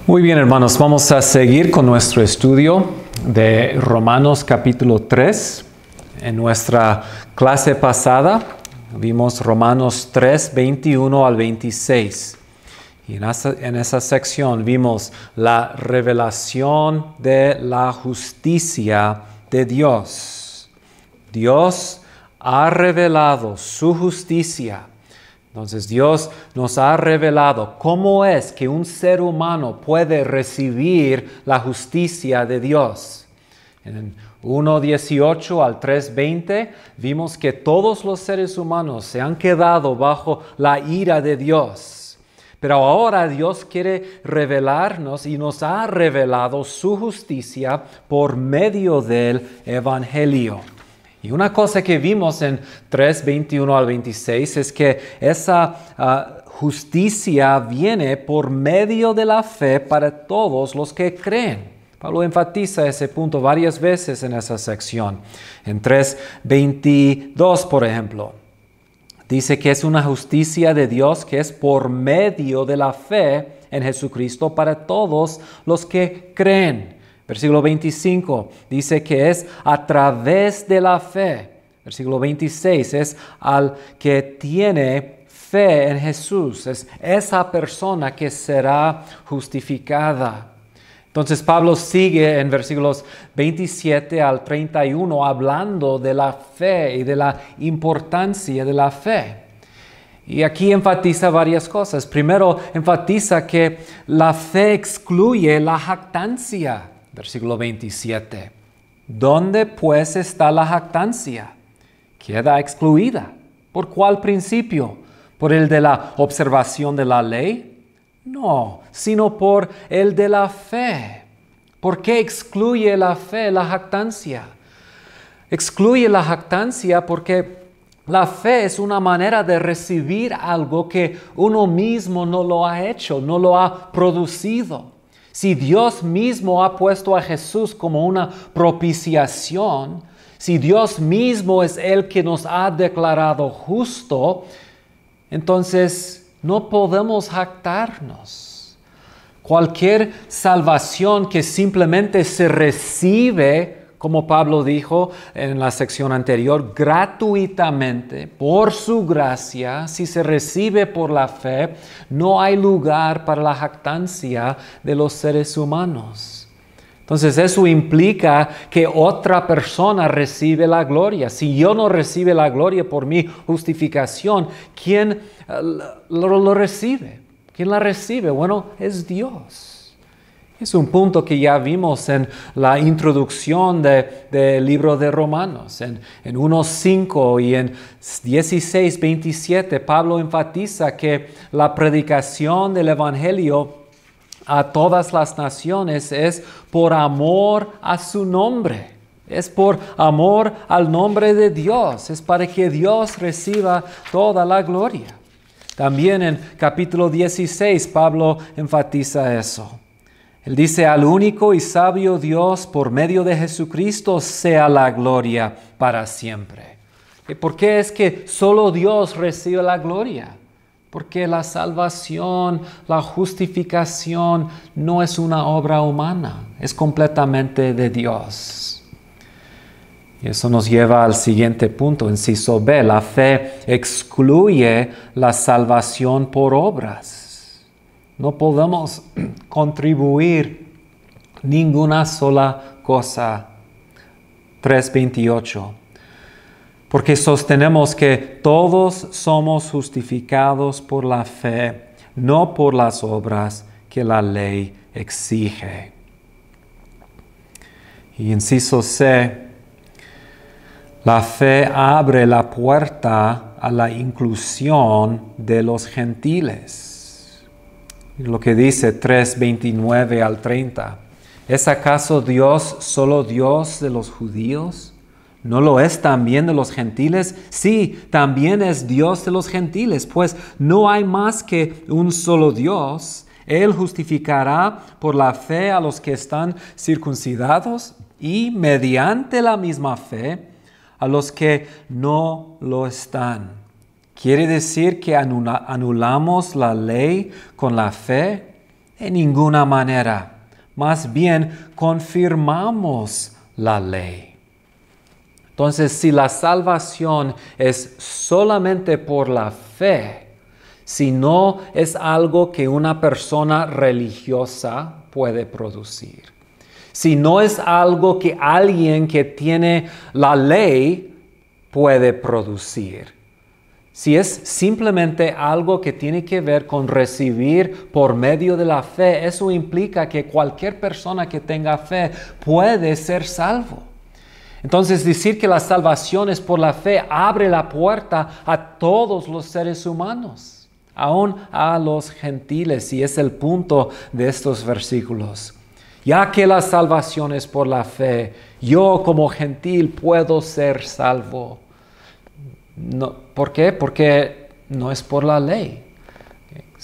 Muy bien, hermanos, vamos a seguir con nuestro estudio de Romanos capítulo 3. En nuestra clase pasada vimos Romanos 3, 21 al 26. Y en esa sección vimos la revelación de la justicia de Dios. Dios ha revelado su justicia. Entonces Dios nos ha revelado cómo es que un ser humano puede recibir la justicia de Dios. En 1:18 al 3:20 vimos que todos los seres humanos se han quedado bajo la ira de Dios. Pero ahora Dios quiere revelarnos y nos ha revelado su justicia por medio del Evangelio. Y una cosa que vimos en 3:21 al 26 es que esa justicia viene por medio de la fe para todos los que creen. Pablo enfatiza ese punto varias veces en esa sección. En 3:22, por ejemplo, dice que es una justicia de Dios que es por medio de la fe en Jesucristo para todos los que creen. Versículo 25 dice que es a través de la fe. Versículo 26 es al que tiene fe en Jesús. Es esa persona que será justificada. Entonces Pablo sigue en versículos 27 al 31 hablando de la fe y de la importancia de la fe. Y aquí enfatiza varias cosas. Primero, enfatiza que la fe excluye la jactancia. Versículo 27. ¿Dónde pues está la jactancia? Queda excluida. ¿Por cuál principio? ¿Por el de la observación de la ley? No, sino por el de la fe. ¿Por qué excluye la fe la jactancia? Excluye la jactancia porque la fe es una manera de recibir algo que uno mismo no lo ha hecho, no lo ha producido. Si Dios mismo ha puesto a Jesús como una propiciación, si Dios mismo es el que nos ha declarado justo, entonces no podemos jactarnos. Cualquier salvación que simplemente se recibe, como Pablo dijo en la sección anterior, gratuitamente, por su gracia, si se recibe por la fe, no hay lugar para la jactancia de los seres humanos. Entonces eso implica que otra persona recibe la gloria. Si yo no recibo la gloria por mi justificación, ¿quién lo recibe? ¿Quién la recibe? Bueno, es Dios. Es un punto que ya vimos en la introducción del libro de Romanos. En 1:5 y en 16:27, Pablo enfatiza que la predicación del Evangelio a todas las naciones es por amor a su nombre. Es por amor al nombre de Dios. Es para que Dios reciba toda la gloria. También en capítulo 16, Pablo enfatiza eso. Él dice, al único y sabio Dios, por medio de Jesucristo, sea la gloria para siempre. ¿Y por qué es que solo Dios recibe la gloria? Porque la salvación, la justificación no es una obra humana, es completamente de Dios. Y eso nos lleva al siguiente punto, inciso B. La fe excluye la salvación por obras. No podemos contribuir ninguna sola cosa. 3:28. Porque sostenemos que todos somos justificados por la fe, no por las obras que la ley exige. Y inciso C. La fe abre la puerta a la inclusión de los gentiles. Lo que dice 3:29 al 30. ¿Es acaso Dios solo Dios de los judíos? ¿No lo es también de los gentiles? Sí, también es Dios de los gentiles, pues no hay más que un solo Dios. Él justificará por la fe a los que están circuncidados y mediante la misma fe a los que no lo están. ¿Quiere decir que anulamos la ley con la fe? En ninguna manera. Más bien, confirmamos la ley. Entonces, si la salvación es solamente por la fe, si no es algo que una persona religiosa puede producir, si no es algo que alguien que tiene la ley puede producir, si es simplemente algo que tiene que ver con recibir por medio de la fe, eso implica que cualquier persona que tenga fe puede ser salvo. Entonces, decir que la salvación es por la fe abre la puerta a todos los seres humanos, aún a los gentiles, y es el punto de estos versículos. Ya que la salvación es por la fe, yo como gentil puedo ser salvo. No, ¿por qué? Porque no es por la ley.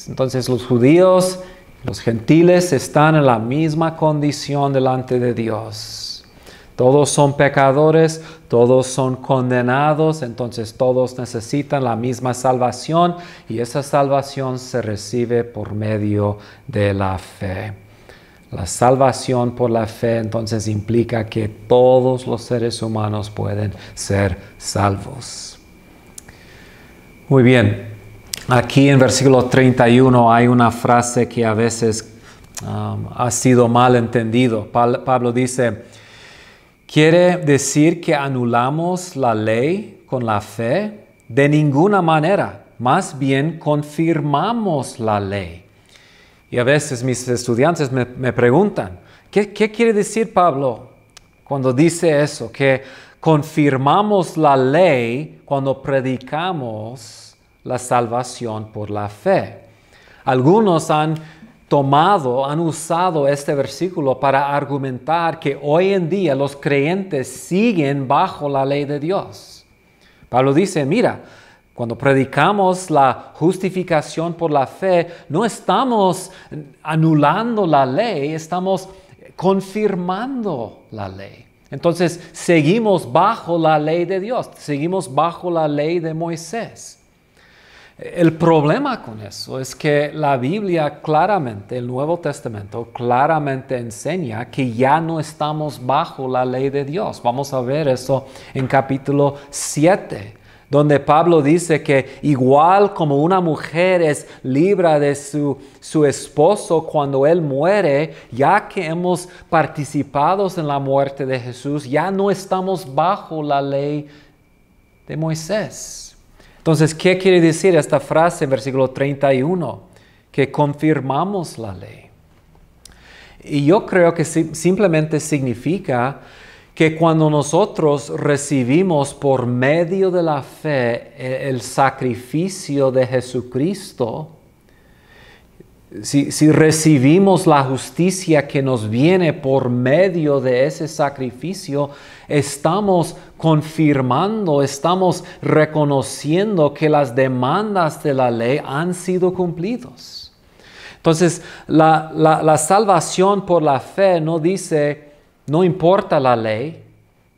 Entonces los judíos, los gentiles están en la misma condición delante de Dios. Todos son pecadores, todos son condenados, entonces todos necesitan la misma salvación y esa salvación se recibe por medio de la fe. La salvación por la fe entonces implica que todos los seres humanos pueden ser salvos. Muy bien, aquí en versículo 31 hay una frase que a veces ha sido mal entendido. Pablo dice, ¿quiere decir que anulamos la ley con la fe? De ninguna manera, más bien confirmamos la ley. Y a veces mis estudiantes me preguntan, ¿qué quiere decir Pablo cuando dice eso? Que confirmamos la ley cuando predicamos la salvación por la fe. Algunos han usado este versículo para argumentar que hoy en día los creyentes siguen bajo la ley de Dios. Pablo dice, mira, cuando predicamos la justificación por la fe, no estamos anulando la ley, estamos confirmando la ley. Entonces, seguimos bajo la ley de Dios, seguimos bajo la ley de Moisés. El problema con eso es que la Biblia claramente, el Nuevo Testamento claramente enseña que ya no estamos bajo la ley de Dios. Vamos a ver eso en capítulo 7, donde Pablo dice que igual como una mujer es libre de su esposo cuando él muere, ya que hemos participado en la muerte de Jesús, ya no estamos bajo la ley de Moisés. Entonces, ¿qué quiere decir esta frase en versículo 31? Que confirmamos la ley. Y yo creo que simplemente significa que cuando nosotros recibimos por medio de la fe el sacrificio de Jesucristo, si recibimos la justicia que nos viene por medio de ese sacrificio, estamos confirmando, estamos reconociendo que las demandas de la ley han sido cumplidas. Entonces, la salvación por la fe no dice, no importa la ley.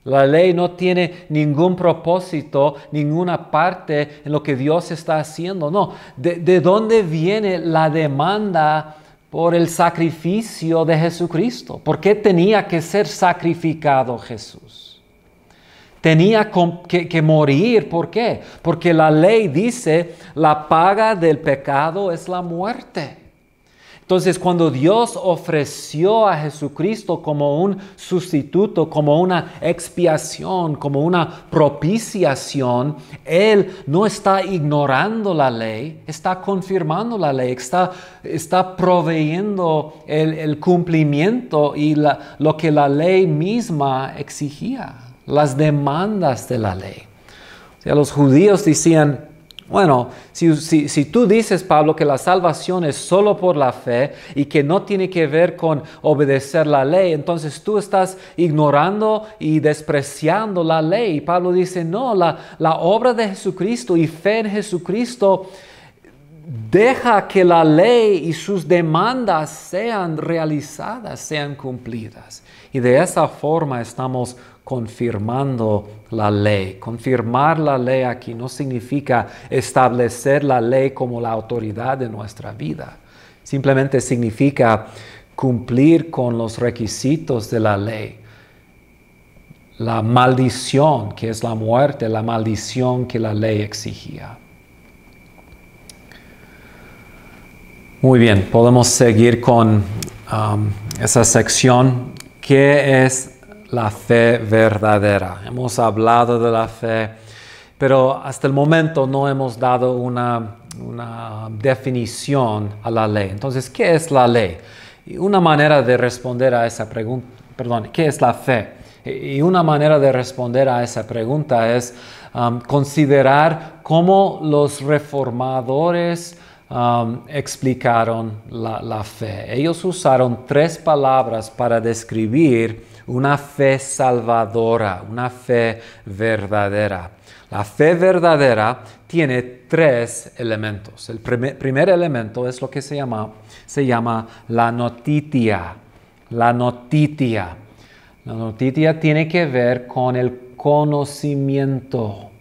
La ley no tiene ningún propósito, ninguna parte en lo que Dios está haciendo. No, ¿de dónde viene la demanda por el sacrificio de Jesucristo? ¿Por qué tenía que ser sacrificado Jesús? Tenía que morir. ¿Por qué? Porque la ley dice, la paga del pecado es la muerte. Entonces, cuando Dios ofreció a Jesucristo como un sustituto, como una expiación, como una propiciación, Él no está ignorando la ley, está confirmando la ley, está proveyendo el cumplimiento y lo que la ley misma exigía, las demandas de la ley. O sea, los judíos decían, bueno, si tú dices, Pablo, que la salvación es solo por la fe y que no tiene que ver con obedecer la ley, entonces tú estás ignorando y despreciando la ley. Y Pablo dice, no, la obra de Jesucristo y fe en Jesucristo deja que la ley y sus demandas sean realizadas, sean cumplidas. Y de esa forma estamos confirmando la ley. Confirmar la ley aquí no significa establecer la ley como la autoridad de nuestra vida, simplemente significa cumplir con los requisitos de la ley. La maldición, que es la muerte, la maldición que la ley exigía. Muy bien, podemos seguir con esa sección. ¿Qué es la fe verdadera? Hemos hablado de la fe, pero hasta el momento no hemos dado una definición a la ley. Entonces, ¿qué es la ley? Y una manera de responder a esa pregunta, ¿qué es la fe? Y una manera de responder a esa pregunta es considerar cómo los reformadores explicaron la fe. Ellos usaron 3 palabras para describir una fe salvadora, una fe verdadera. La fe verdadera tiene 3 elementos. El primer elemento es lo que se llama la notitia. La notitia. La notitia tiene que ver con el conocimiento.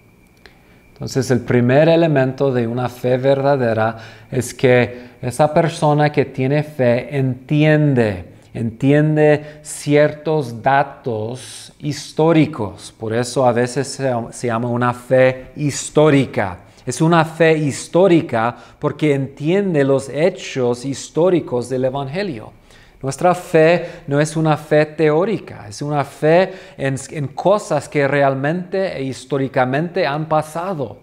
Entonces, el primer elemento de una fe verdadera es que esa persona que tiene fe entiende ciertos datos históricos. Por eso a veces se llama una fe histórica. Es una fe histórica porque entiende los hechos históricos del Evangelio. Nuestra fe no es una fe teórica, es una fe en cosas que realmente e históricamente han pasado.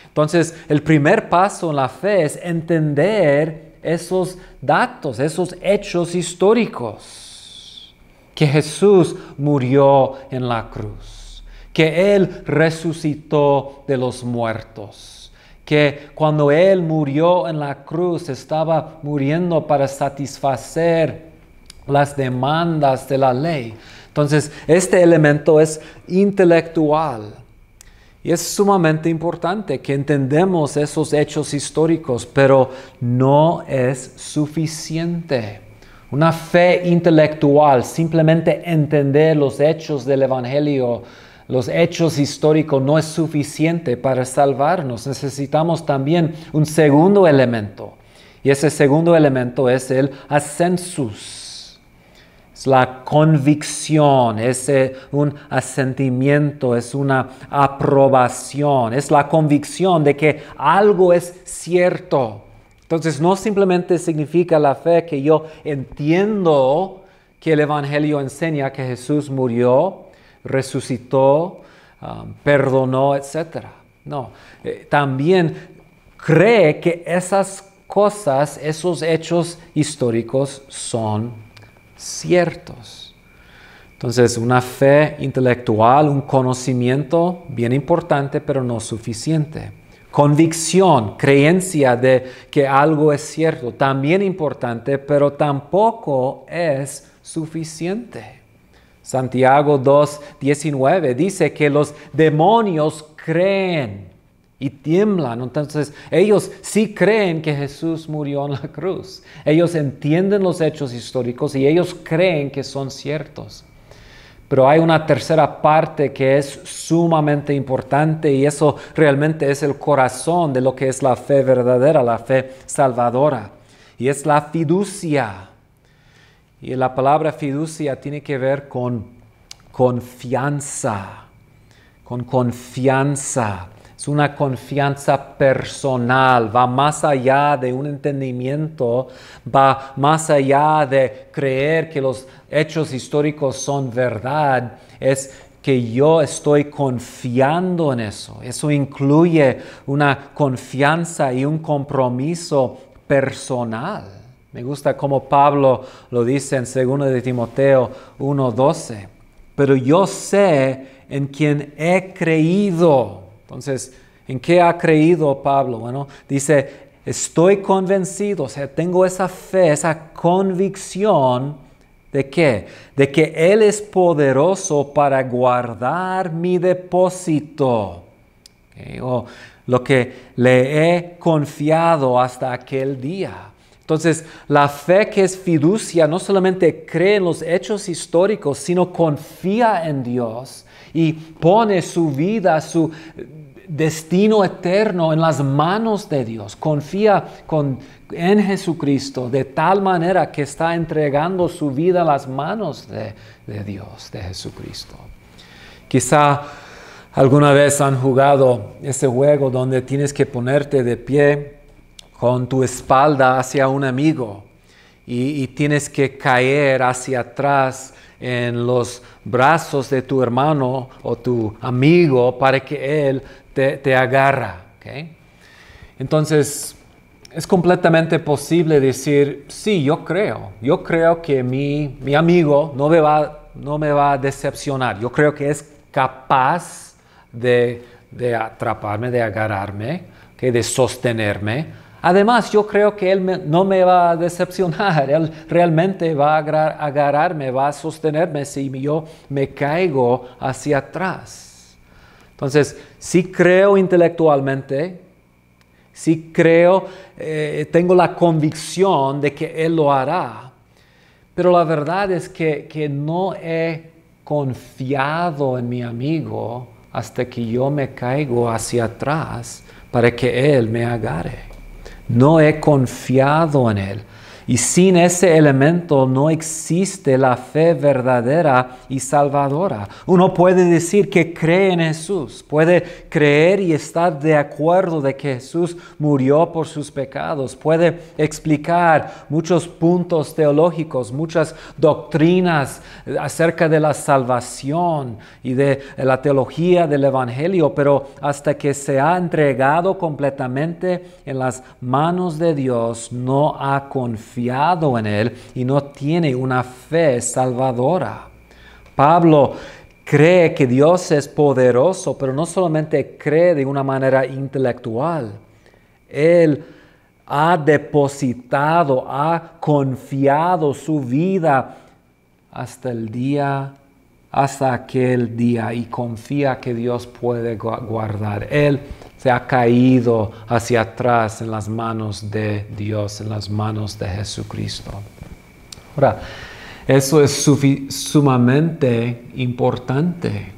Entonces, el primer paso en la fe es entender esos datos, esos hechos históricos. Que Jesús murió en la cruz, que Él resucitó de los muertos, que cuando Él murió en la cruz estaba muriendo para satisfacer las demandas de la ley. Entonces, este elemento es intelectual y es sumamente importante que entendamos esos hechos históricos, pero no es suficiente. Una fe intelectual, simplemente entender los hechos del Evangelio, los hechos históricos, no es suficiente para salvarnos. Necesitamos también un segundo elemento, y ese segundo elemento es el assensus. Es la convicción, es un asentimiento, es una aprobación, es la convicción de que algo es cierto. Entonces, no simplemente significa la fe que yo entiendo que el Evangelio enseña que Jesús murió, resucitó, perdonó, etc. No, también cree que esas cosas, esos hechos históricos son ciertos. Entonces, una fe intelectual, un conocimiento bien importante, pero no suficiente. Convicción, creencia de que algo es cierto, también importante, pero tampoco es suficiente. Santiago 2:19 dice que los demonios creen y tiemblan. Entonces, ellos sí creen que Jesús murió en la cruz. Ellos entienden los hechos históricos y ellos creen que son ciertos. Pero hay una tercera parte que es sumamente importante y eso realmente es el corazón de lo que es la fe verdadera, la fe salvadora. Y es la fiducia. Y la palabra fiducia tiene que ver con confianza. Con confianza. Es una confianza personal, va más allá de un entendimiento, va más allá de creer que los hechos históricos son verdad, es que yo estoy confiando en eso. Eso incluye una confianza y un compromiso personal. Me gusta como Pablo lo dice en 2 de Timoteo 1:12. Pero yo sé en quien he creído. Entonces, ¿en qué ha creído Pablo? Bueno, dice, estoy convencido, o sea, tengo esa fe, esa convicción ¿de qué? De que Él es poderoso para guardar mi depósito. ¿Okay? O lo que le he confiado hasta aquel día. Entonces, la fe que es fiducia no solamente cree en los hechos históricos, sino confía en Dios y pone su vida, destino eterno en las manos de Dios. Confía en Jesucristo de tal manera que está entregando su vida a las manos de Dios, de Jesucristo. Quizá alguna vez han jugado ese juego donde tienes que ponerte de pie con tu espalda hacia un amigo y tienes que caer hacia atrás en los brazos de tu hermano o tu amigo para que él te agarra. ¿Okay? Entonces, es completamente posible decir, sí, yo creo que mi amigo no me va a decepcionar. Yo creo que es capaz de atraparme, de agarrarme, ¿okay? De sostenerme. Además, yo creo que Él no me va a decepcionar. Él realmente va a agarrarme, va a sostenerme si yo me caigo hacia atrás. Entonces, sí creo intelectualmente, sí creo, tengo la convicción de que Él lo hará. Pero la verdad es que no he confiado en mi amigo hasta que yo me caigo hacia atrás para que Él me agarre. No he confiado en Él. Y sin ese elemento no existe la fe verdadera y salvadora. Uno puede decir que cree en Jesús, puede creer y estar de acuerdo de que Jesús murió por sus pecados, puede explicar muchos puntos teológicos, muchas doctrinas acerca de la salvación y de la teología del Evangelio, pero hasta que se ha entregado completamente en las manos de Dios, no ha confiado en Él y no tiene una fe salvadora. Pablo cree que Dios es poderoso, pero no solamente cree de una manera intelectual. Él ha depositado, ha confiado su vida hasta aquel día y confía que Dios puede guardar. Él se ha caído hacia atrás en las manos de Dios, en las manos de Jesucristo. Ahora, eso es sumamente importante,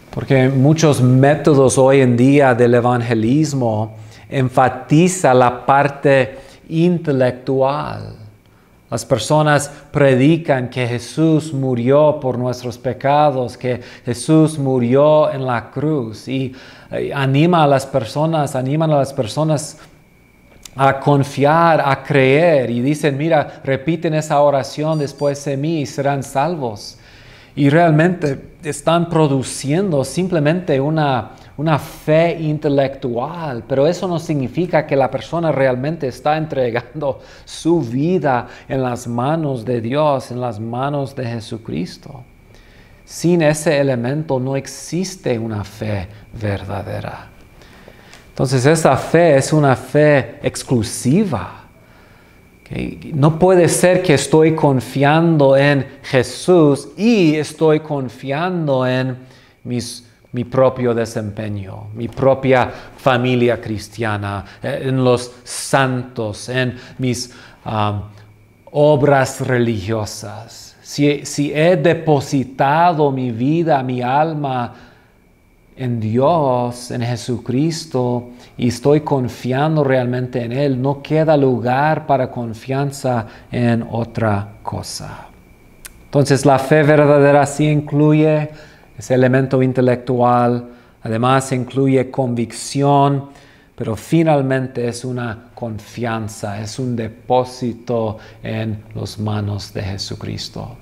porque muchos métodos hoy en día del evangelismo enfatizan la parte intelectual. Las personas predican que Jesús murió por nuestros pecados, que Jesús murió en la cruz y animan a las personas a confiar, a creer y dicen, mira, repiten esa oración después de mí y serán salvos. Y realmente están produciendo simplemente una fe intelectual, pero eso no significa que la persona realmente está entregando su vida en las manos de Dios, en las manos de Jesucristo. Sin ese elemento no existe una fe verdadera. Entonces esa fe es una fe exclusiva. ¿Okay? No puede ser que estoy confiando en Jesús y estoy confiando en mi propio desempeño, mi propia familia cristiana, en los santos, en mis obras religiosas. Si he depositado mi vida, mi alma en Dios, en Jesucristo, y estoy confiando realmente en Él, no queda lugar para confianza en otra cosa. Entonces la fe verdadera sí incluye ese elemento intelectual, además incluye convicción, pero finalmente es una confianza, es un depósito en las manos de Jesucristo.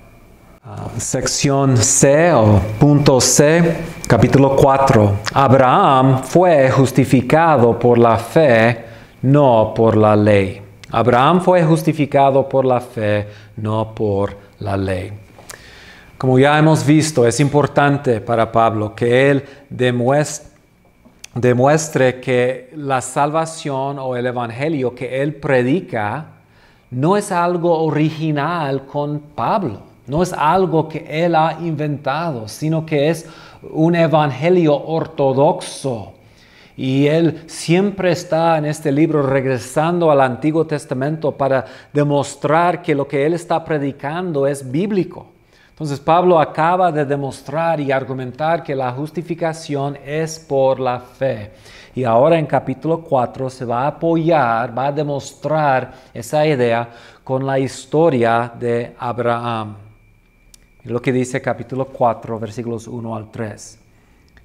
Sección C o punto C, capítulo 4. Abraham fue justificado por la fe, no por la ley. Abraham fue justificado por la fe, no por la ley. Como ya hemos visto, es importante para Pablo que él demuestre que la salvación o el evangelio que él predica no es algo original con Pablo. No es algo que él ha inventado, sino que es un evangelio ortodoxo. Y él siempre está en este libro regresando al Antiguo Testamento para demostrar que lo que él está predicando es bíblico. Entonces Pablo acaba de demostrar y argumentar que la justificación es por la fe. Y ahora en capítulo 4 se va a apoyar, va a demostrar esa idea con la historia de Abraham. Lo que dice capítulo 4, versículos 1 al 3.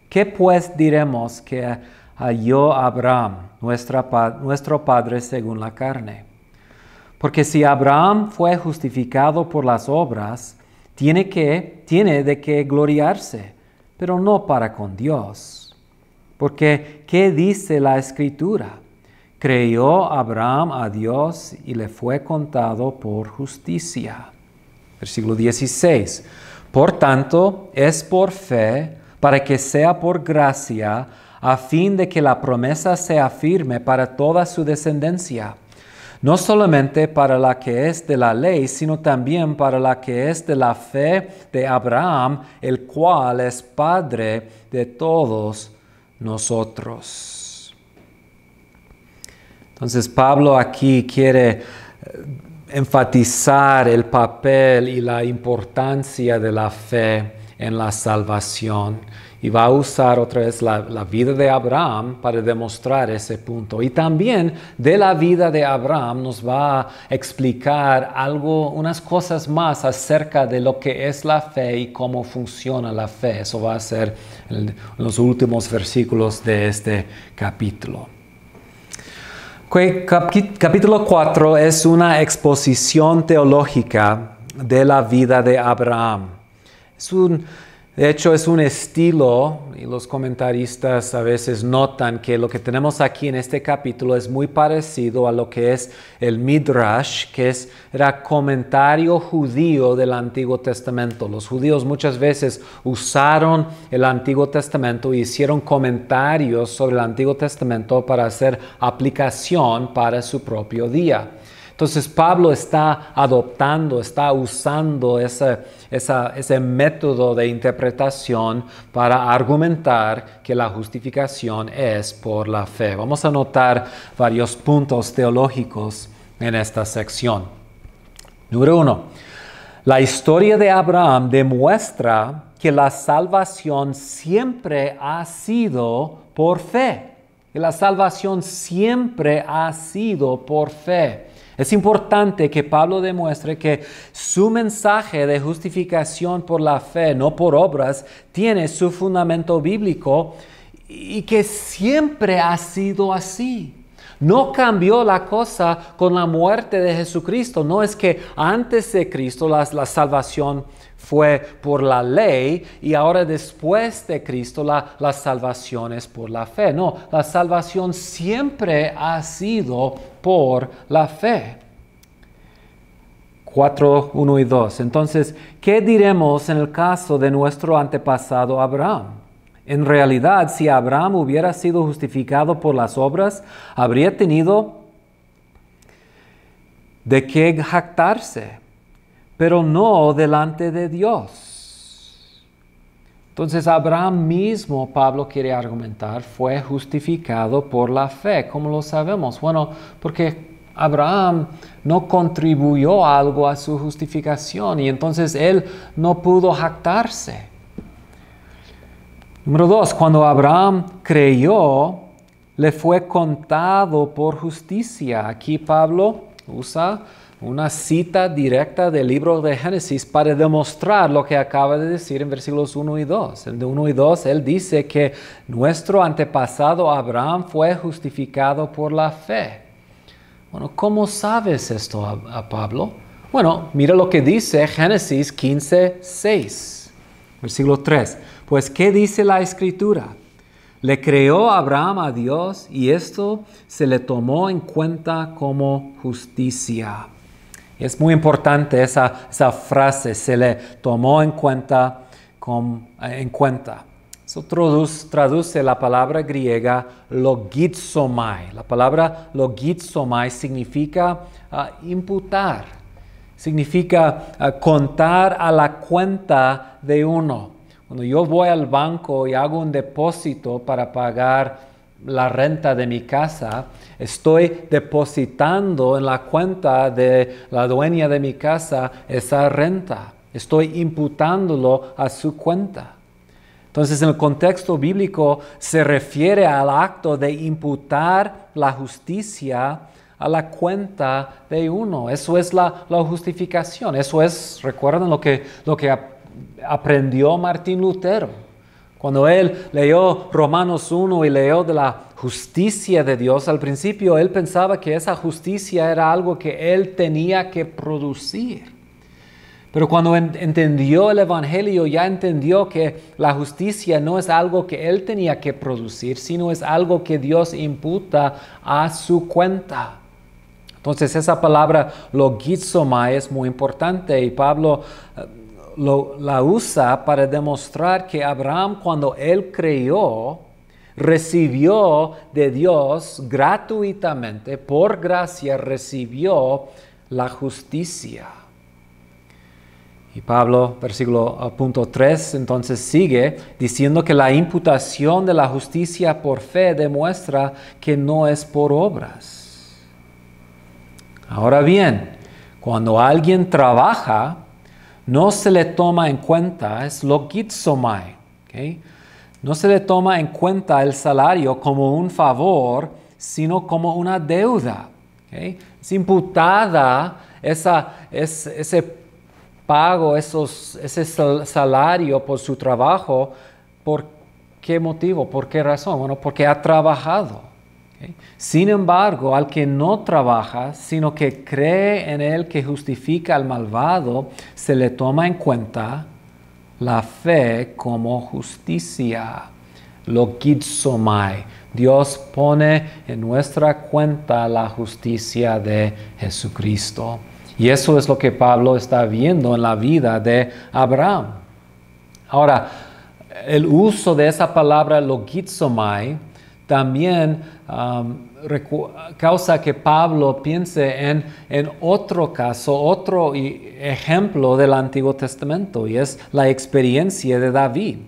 ¿Qué pues diremos que halló Abraham, nuestro padre según la carne? Porque si Abraham fue justificado por las obras, tiene de qué gloriarse, pero no para con Dios. Porque, ¿qué dice la Escritura? Creyó Abraham a Dios y le fue contado por justicia. Versículo 16. Por tanto, es por fe, para que sea por gracia, a fin de que la promesa sea firme para toda su descendencia. No solamente para la que es de la ley, sino también para la que es de la fe de Abraham, el cual es Padre de todos nosotros. Entonces Pablo aquí quiere enfatizar el papel y la importancia de la fe en la salvación. Y va a usar otra vez la vida de Abraham para demostrar ese punto. Y también de la vida de Abraham nos va a explicar unas cosas más acerca de lo que es la fe y cómo funciona la fe. Eso va a ser en los últimos versículos de este capítulo. Capítulo 4 es una exposición teológica de la vida de Abraham. De hecho, es un estilo, y los comentaristas a veces notan que lo que tenemos aquí en este capítulo es muy parecido a lo que es el Midrash, que era comentario judío del Antiguo Testamento. Los judíos muchas veces usaron el Antiguo Testamento y hicieron comentarios sobre el Antiguo Testamento para hacer aplicación para su propio día. Entonces Pablo está usando ese método de interpretación para argumentar que la justificación es por la fe. Vamos a notar varios puntos teológicos en esta sección. Número 1. La historia de Abraham demuestra que la salvación siempre ha sido por fe. Que la salvación siempre ha sido por fe. Es importante que Pablo demuestre que su mensaje de justificación por la fe, no por obras, tiene su fundamento bíblico y que siempre ha sido así. No cambió la cosa con la muerte de Jesucristo. No es que antes de Cristo la salvación fue por la ley y ahora después de Cristo la salvación es por la fe. No, la salvación siempre ha sido por la fe. 4, 1 y 2. Entonces, ¿qué diremos en el caso de nuestro antepasado Abraham? En realidad, si Abraham hubiera sido justificado por las obras, habría tenido de qué jactarse, pero no delante de Dios. Entonces, Abraham mismo, Pablo quiere argumentar, fue justificado por la fe. ¿Cómo lo sabemos? Bueno, porque Abraham no contribuyó algo a su justificación y entonces él no pudo jactarse. Número 2, cuando Abraham creyó, le fue contado por justicia. Aquí Pablo usa una cita directa del libro de Génesis para demostrar lo que acaba de decir en versículos 1 y 2. En 1 y 2 él dice que nuestro antepasado Abraham fue justificado por la fe. Bueno, ¿cómo sabes esto, a Pablo? Bueno, mira lo que dice Génesis 15:6, versículo 3. Pues, ¿qué dice la Escritura? Le creó Abraham a Dios y esto se le tomó en cuenta como justicia. Es muy importante esa frase, se le tomó en cuenta. Eso traduce la palabra griega logizomai. La palabra logizomai significa imputar, significa contar a la cuenta de uno. Cuando yo voy al banco y hago un depósito para pagar la renta de mi casa, estoy depositando en la cuenta de la dueña de mi casa esa renta. Estoy imputándolo a su cuenta. Entonces, en el contexto bíblico se refiere al acto de imputar la justicia a la cuenta de uno. Eso es la justificación. Eso es, recuerden lo que aprendió Martín Lutero. Cuando él leyó Romanos 1 y leyó de la justicia de Dios, al principio él pensaba que esa justicia era algo que él tenía que producir. Pero cuando entendió el Evangelio, ya entendió que la justicia no es algo que él tenía que producir, sino es algo que Dios imputa a su cuenta. Entonces esa palabra logizomai es muy importante y Pablo la usa para demostrar que Abraham, cuando él creyó, recibió de Dios gratuitamente, por gracia recibió la justicia. Y Pablo, punto 3, entonces sigue diciendo que la imputación de la justicia por fe demuestra que no es por obras. Ahora bien, cuando alguien trabaja, no se le toma en cuenta, es logizomai, ¿okay? No se le toma en cuenta el salario como un favor, sino como una deuda, ¿okay? Es imputada ese pago, ese salario por su trabajo. ¿Por qué motivo? ¿Por qué razón? Bueno, porque ha trabajado. ¿Okay? Sin embargo, al que no trabaja, sino que cree en él que justifica al malvado, se le toma en cuenta la fe como justicia. Logizomai. Dios pone en nuestra cuenta la justicia de Jesucristo. Y eso es lo que Pablo está viendo en la vida de Abraham. Ahora, el uso de esa palabra logizomai también causa que Pablo piense en otro caso, otro ejemplo del Antiguo Testamento, y es la experiencia de David.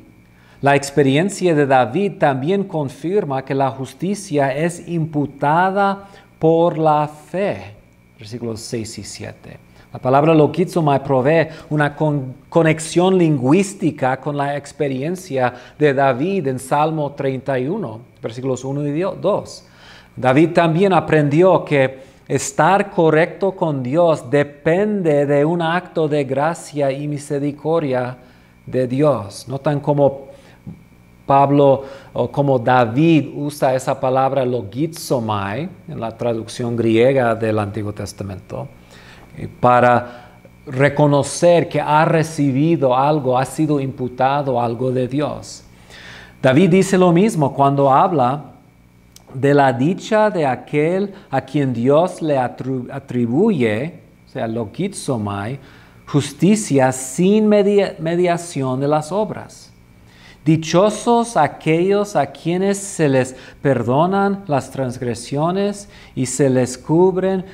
La experiencia de David también confirma que la justicia es imputada por la fe. Versículos 6 y 7. La palabra logizomai provee una conexión lingüística con la experiencia de David en Salmo 31, versículos 1 y 2. David también aprendió que estar correcto con Dios depende de un acto de gracia y misericordia de Dios. Notan cómo Pablo o como David usa esa palabra logizomai en la traducción griega del Antiguo Testamento para reconocer que ha recibido algo, ha sido imputado algo de Dios. David dice lo mismo cuando habla de la dicha de aquel a quien Dios le atribuye, o sea, logizomai, justicia sin mediación de las obras. Dichosos aquellos a quienes se les perdonan las transgresiones y se les cubren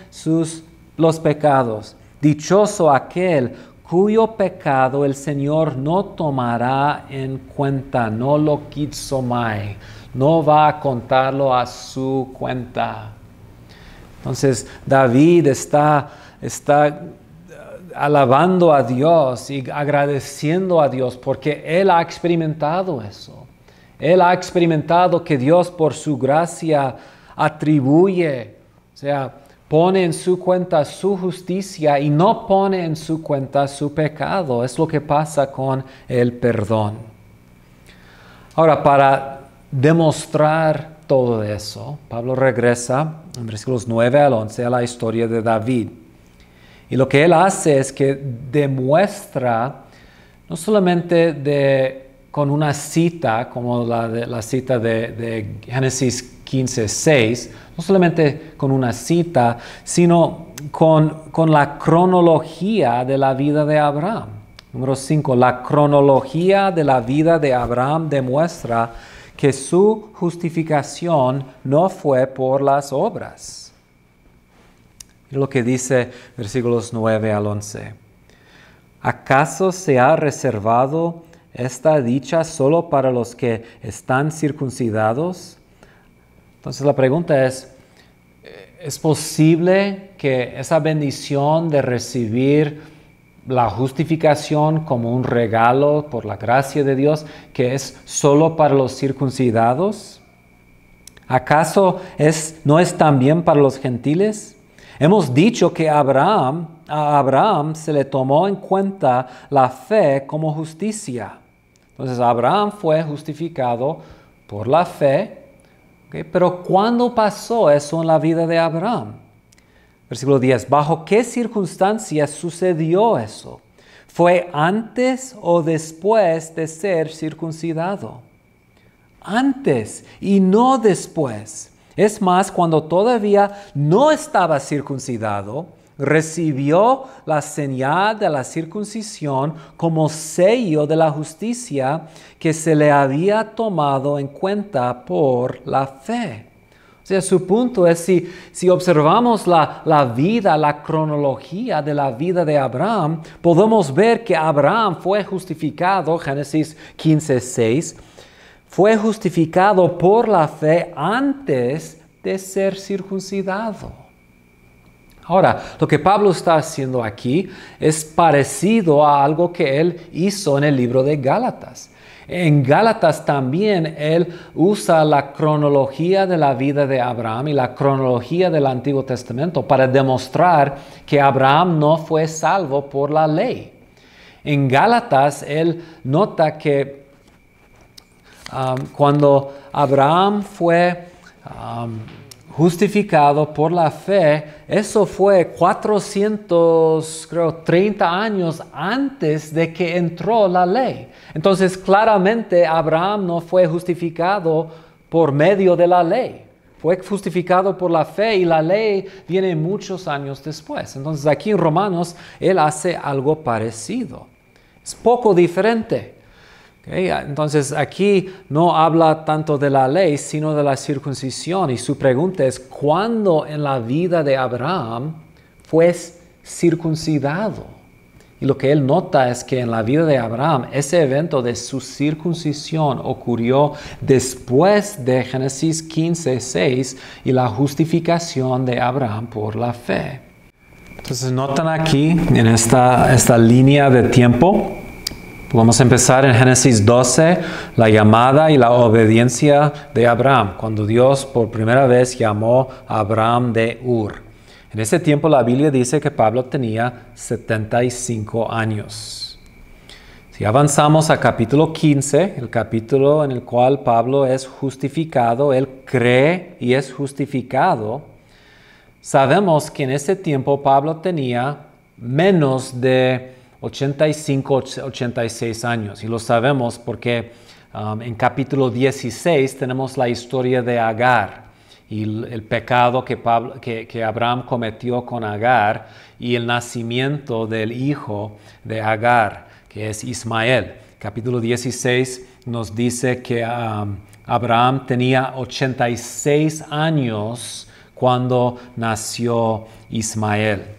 los pecados. Dichoso aquel cuyo pecado el Señor no tomará en cuenta, no logizomai, no va a contarlo a su cuenta. Entonces David está alabando a Dios y agradeciendo a Dios porque él ha experimentado eso. Él ha experimentado que Dios por su gracia atribuye, o sea, pone en su cuenta su justicia y no pone en su cuenta su pecado. Es lo que pasa con el perdón. Ahora, para demostrar todo eso, Pablo regresa en versículos 9 al 11 a la historia de David. Y lo que él hace es que demuestra, no solamente con una cita, como la cita de Génesis 15:6, no solamente con una cita, sino con la cronología de la vida de Abraham. Número 5, la cronología de la vida de Abraham demuestra que su justificación no fue por las obras. Lo que dice versículos 9 al 11. ¿Acaso se ha reservado esta dicha solo para los que están circuncidados? Entonces la pregunta ¿es posible que esa bendición de recibir la justificación como un regalo por la gracia de Dios que es solo para los circuncidados? ¿Acaso no es también para los gentiles? Hemos dicho que a Abraham se le tomó en cuenta la fe como justicia. Entonces Abraham fue justificado por la fe. ¿Okay? Pero ¿cuándo pasó eso en la vida de Abraham? Versículo 10. ¿Bajo qué circunstancias sucedió eso? ¿Fue antes o después de ser circuncidado? Antes y no después. Es más, cuando todavía no estaba circuncidado, recibió la señal de la circuncisión como sello de la justicia que se le había tomado en cuenta por la fe. O sea, su punto es, si observamos la vida, la cronología de la vida de Abraham, podemos ver que Abraham fue justificado, Génesis 15:6, fue justificado por la fe antes de ser circuncidado. Ahora, lo que Pablo está haciendo aquí es parecido a algo que él hizo en el libro de Gálatas. En Gálatas también él usa la cronología de la vida de Abraham y la cronología del Antiguo Testamento para demostrar que Abraham no fue salvo por la ley. En Gálatas él nota que cuando Abraham fue justificado por la fe, eso fue 430 años antes de que entró la ley. Entonces, claramente, Abraham no fue justificado por medio de la ley. Fue justificado por la fe y la ley viene muchos años después. Entonces, aquí en Romanos, él hace algo parecido. Es poco diferente. Okay, entonces aquí no habla tanto de la ley, sino de la circuncisión. Y su pregunta es, ¿cuándo en la vida de Abraham fue circuncidado? Y lo que él nota es que en la vida de Abraham, ese evento de su circuncisión ocurrió después de Génesis 15:6 y la justificación de Abraham por la fe. Entonces notan aquí en esta línea de tiempo. Vamos a empezar en Génesis 12, la llamada y la obediencia de Abraham, cuando Dios por primera vez llamó a Abraham de Ur. En ese tiempo la Biblia dice que Pablo tenía 75 años. Si avanzamos a capítulo 15, el capítulo en el cual Pablo es justificado, él cree y es justificado, sabemos que en ese tiempo Pablo tenía menos de 85, 86 años. Y lo sabemos porque en capítulo 16 tenemos la historia de Agar y el pecado que Abraham cometió con Agar y el nacimiento del hijo de Agar, que es Ismael. Capítulo 16 nos dice que Abraham tenía 86 años cuando nació Ismael.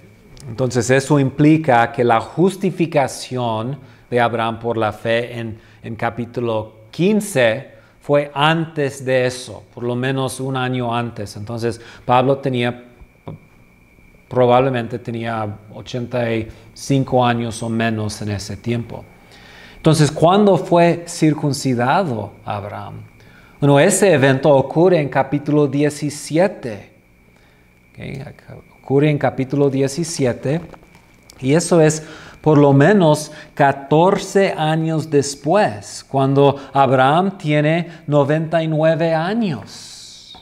Entonces eso implica que la justificación de Abraham por la fe en capítulo 15 fue antes de eso, por lo menos un año antes. Entonces Pablo probablemente tenía 85 años o menos en ese tiempo. Entonces, ¿cuándo fue circuncidado Abraham? Bueno, ese evento ocurre en capítulo 17. Okay. Ocurre en capítulo 17 y eso es por lo menos 14 años después, cuando Abraham tiene 99 años.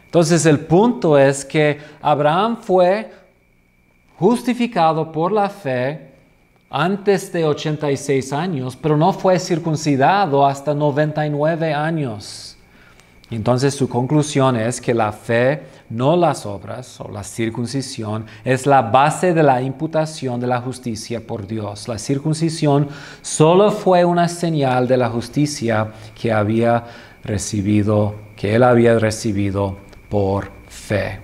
Entonces el punto es que Abraham fue justificado por la fe antes de 86 años, pero no fue circuncidado hasta 99 años. Y entonces su conclusión es que la fe, no las obras o la circuncisión, es la base de la imputación de la justicia por Dios. La circuncisión solo fue una señal de la justicia que él había recibido por fe.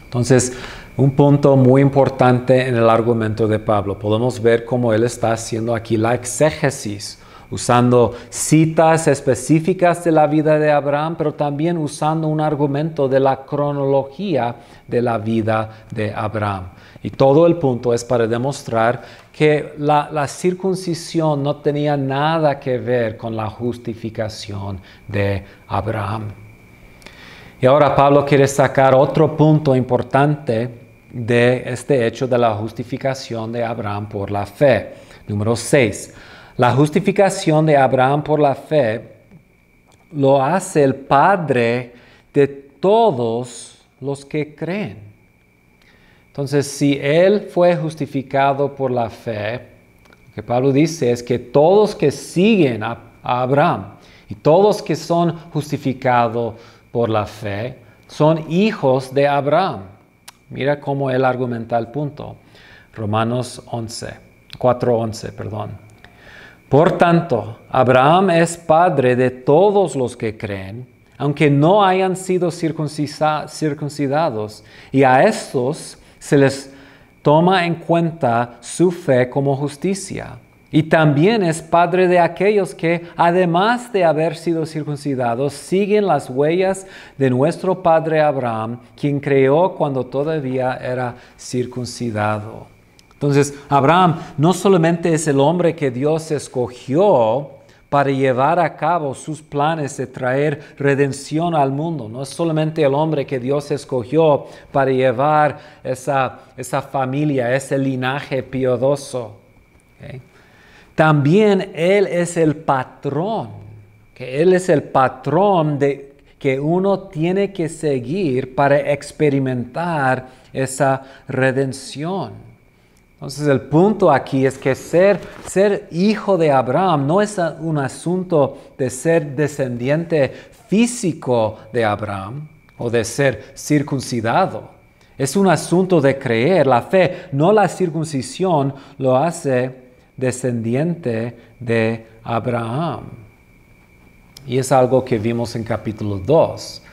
Entonces, un punto muy importante en el argumento de Pablo. Podemos ver cómo él está haciendo aquí la exégesis usando citas específicas de la vida de Abraham, pero también usando un argumento de la cronología de la vida de Abraham. Y todo el punto es para demostrar que la circuncisión no tenía nada que ver con la justificación de Abraham. Y ahora Pablo quiere sacar otro punto importante de este hecho de la justificación de Abraham por la fe. Número 6. La justificación de Abraham por la fe lo hace el Padre de todos los que creen. Entonces, si él fue justificado por la fe, lo que Pablo dice es que todos que siguen a Abraham y todos que son justificados por la fe son hijos de Abraham. Mira cómo él argumenta el punto. Romanos 4:11, perdón. Por tanto, Abraham es padre de todos los que creen, aunque no hayan sido circuncidados, y a estos se les toma en cuenta su fe como justicia. Y también es padre de aquellos que, además de haber sido circuncidados, siguen las huellas de nuestro padre Abraham, quien creó cuando todavía era circuncidado. Entonces, Abraham no solamente es el hombre que Dios escogió para llevar a cabo sus planes de traer redención al mundo. No es solamente el hombre que Dios escogió para llevar esa familia, ese linaje piadoso. ¿Okay? También Él es el patrón. Que Él es el patrón que uno tiene que seguir para experimentar esa redención. Entonces el punto aquí es que ser hijo de Abraham no es un asunto de ser descendiente físico de Abraham o de ser circuncidado. Es un asunto de creer. La fe, no la circuncisión, lo hace descendiente de Abraham. Y es algo que vimos en capítulo 2.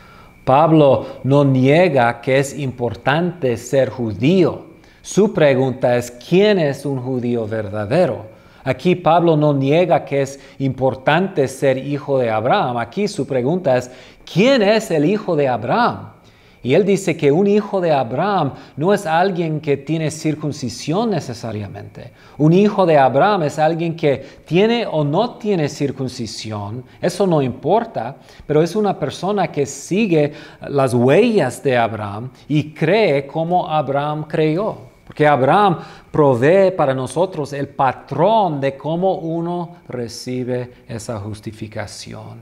Pablo no niega que es importante ser judío. Su pregunta es, ¿quién es un judío verdadero? Aquí Pablo no niega que es importante ser hijo de Abraham. Aquí su pregunta es, ¿quién es el hijo de Abraham? Y él dice que un hijo de Abraham no es alguien que tiene circuncisión necesariamente. Un hijo de Abraham es alguien que tiene o no tiene circuncisión. Eso no importa, pero es una persona que sigue las huellas de Abraham y cree como Abraham creyó. Porque Abraham provee para nosotros el patrón de cómo uno recibe esa justificación.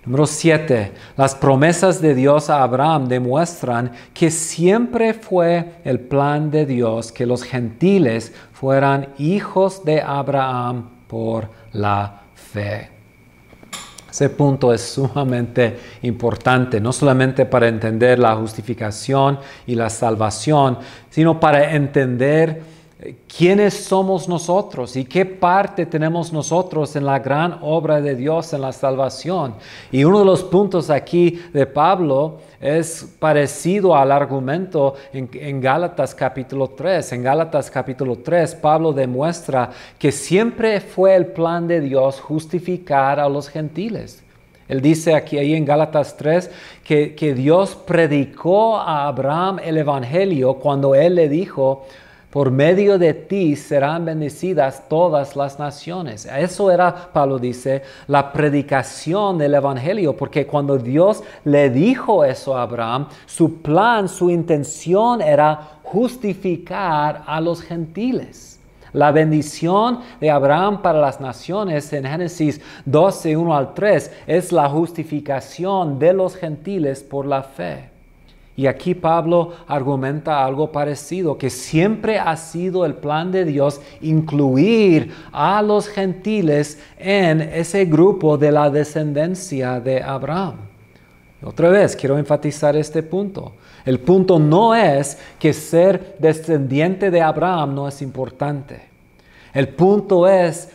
Número 7. Las promesas de Dios a Abraham demuestran que siempre fue el plan de Dios que los gentiles fueran hijos de Abraham por la fe. Ese punto es sumamente importante, no solamente para entender la justificación y la salvación, sino para entender quiénes somos nosotros y qué parte tenemos nosotros en la gran obra de Dios en la salvación. Y uno de los puntos aquí de Pablo es parecido al argumento en Gálatas capítulo 3. En Gálatas capítulo 3, Pablo demuestra que siempre fue el plan de Dios justificar a los gentiles. Él dice ahí en Gálatas 3 que Dios predicó a Abraham el evangelio cuando él le dijo: por medio de ti serán bendecidas todas las naciones. Eso era, Pablo dice, la predicación del evangelio, porque cuando Dios le dijo eso a Abraham, su plan, su intención era justificar a los gentiles. La bendición de Abraham para las naciones en Génesis 12, 1 al 3, es la justificación de los gentiles por la fe. Y aquí Pablo argumenta algo parecido, que siempre ha sido el plan de Dios incluir a los gentiles en ese grupo de la descendencia de Abraham. Otra vez, quiero enfatizar este punto. El punto no es que ser descendiente de Abraham no es importante. El punto es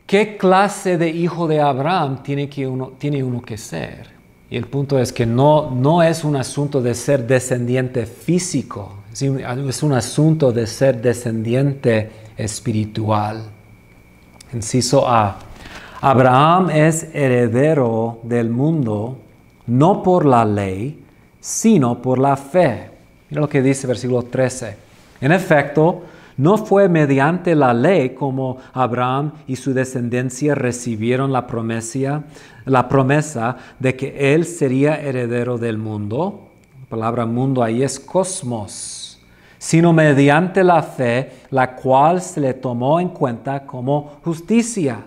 qué clase de hijo de Abraham tiene uno que ser. Y el punto es que no es un asunto de ser descendiente físico, es un asunto de ser descendiente espiritual. Inciso A. Abraham es heredero del mundo, no por la ley, sino por la fe. Mira lo que dice versículo 13. En efecto, no fue mediante la ley como Abraham y su descendencia recibieron la promesa de que él sería heredero del mundo. La palabra mundo ahí es cosmos, sino mediante la fe, la cual se le tomó en cuenta como justicia.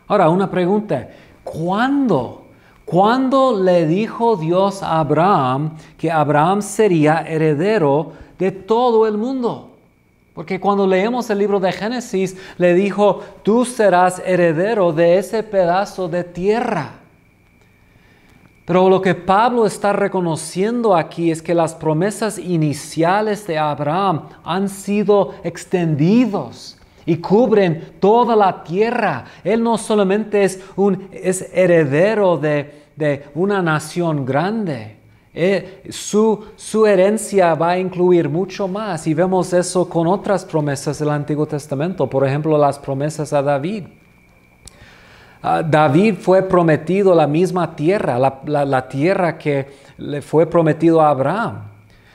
Ahora, una pregunta, ¿cuándo le dijo Dios a Abraham que Abraham sería heredero de todo el mundo? Porque cuando leemos el libro de Génesis, le dijo, tú serás heredero de ese pedazo de tierra. Pero lo que Pablo está reconociendo aquí es que las promesas iniciales de Abraham han sido extendidos y cubren toda la tierra. Él no solamente es heredero de una nación grande. Su herencia va a incluir mucho más y vemos eso con otras promesas del Antiguo Testamento. Por ejemplo, las promesas a David. David fue prometido la misma tierra, la tierra que le fue prometido a Abraham.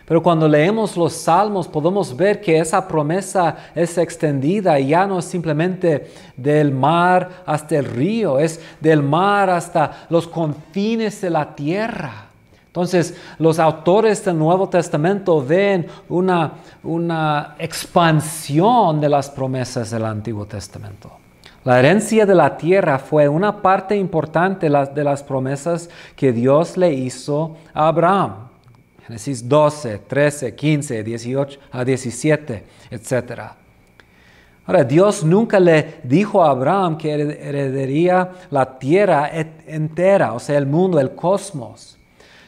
Pero cuando leemos los Salmos podemos ver que esa promesa es extendida y ya no es simplemente del mar hasta el río, es del mar hasta los confines de la tierra. Entonces, los autores del Nuevo Testamento ven una expansión de las promesas del Antiguo Testamento. La herencia de la tierra fue una parte importante de las promesas que Dios le hizo a Abraham. Génesis 12, 13, 15, 18 a 17, etc. Ahora, Dios nunca le dijo a Abraham que heredaría la tierra entera, o sea, el mundo, el cosmos.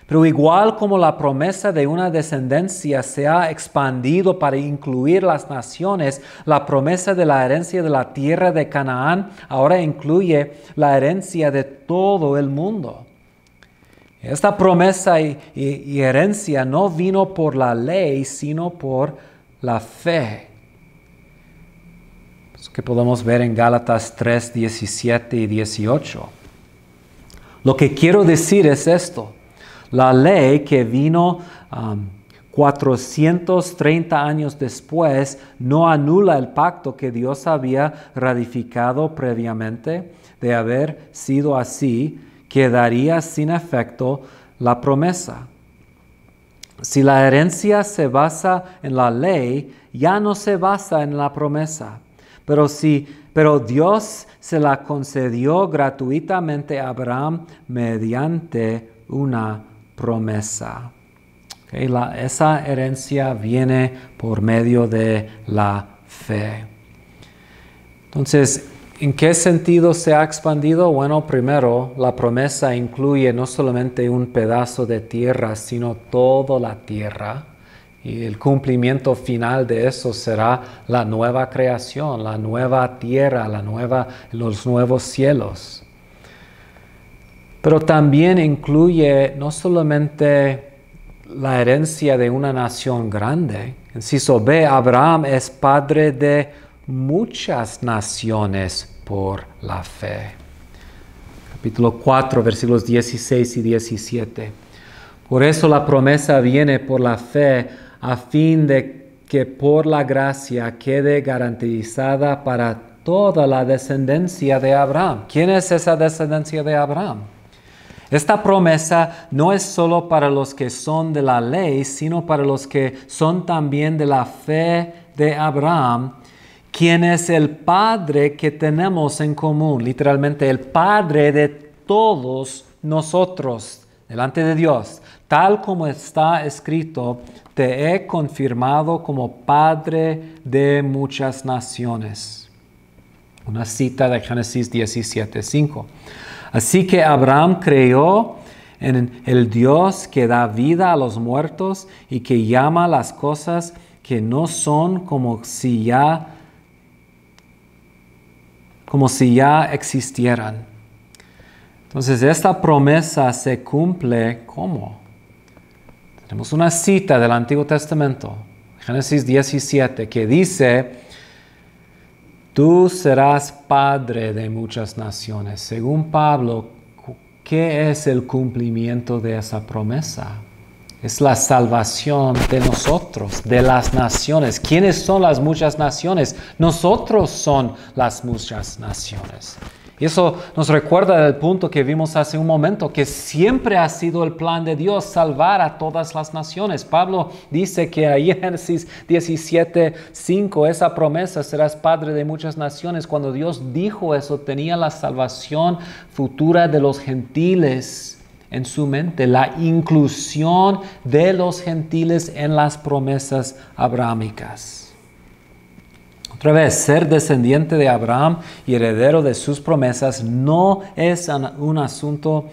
Pero igual como la promesa de una descendencia se ha expandido para incluir las naciones, la promesa de la herencia de la tierra de Canaán ahora incluye la herencia de todo el mundo. Esta promesa y herencia no vino por la ley, sino por la fe. Es que podemos ver en Gálatas 3, 17 y 18. Lo que quiero decir es esto. La ley que vino 430 años después no anula el pacto que Dios había ratificado previamente. De haber sido así, quedaría sin efecto la promesa. Si la herencia se basa en la ley, ya no se basa en la promesa. Pero Dios se la concedió gratuitamente a Abraham mediante una promesa. Okay, esa herencia viene por medio de la fe. Entonces, ¿en qué sentido se ha expandido? Bueno, primero, la promesa incluye no solamente un pedazo de tierra, sino toda la tierra. Y el cumplimiento final de eso será la nueva creación, la nueva tierra, los nuevos cielos. Pero también incluye no solamente la herencia de una nación grande. Inciso B, Abraham es padre de muchas naciones por la fe. Capítulo 4, versículos 16 y 17. Por eso la promesa viene por la fe, a fin de que por la gracia quede garantizada para toda la descendencia de Abraham. ¿Quién es esa descendencia de Abraham? Esta promesa no es solo para los que son de la ley, sino para los que son también de la fe de Abraham, quien es el Padre que tenemos en común, literalmente el Padre de todos nosotros, delante de Dios. Tal como está escrito, te he confirmado como Padre de muchas naciones. Una cita de Génesis 17:5. Así que Abraham creyó en el Dios que da vida a los muertos y que llama las cosas que no son como si ya existieran. Entonces, esta promesa se cumple ¿cómo? Tenemos una cita del Antiguo Testamento, Génesis 17, que dice: tú serás padre de muchas naciones. Según Pablo, ¿qué es el cumplimiento de esa promesa? Es la salvación de nosotros, de las naciones. ¿Quiénes son las muchas naciones? Nosotros son las muchas naciones. Y eso nos recuerda el punto que vimos hace un momento, que siempre ha sido el plan de Dios salvar a todas las naciones. Pablo dice que ahí en Génesis 17:5, esa promesa, serás padre de muchas naciones. Cuando Dios dijo eso, tenía la salvación futura de los gentiles en su mente, la inclusión de los gentiles en las promesas abrámicas. Otra vez, ser descendiente de Abraham y heredero de sus promesas no es asunto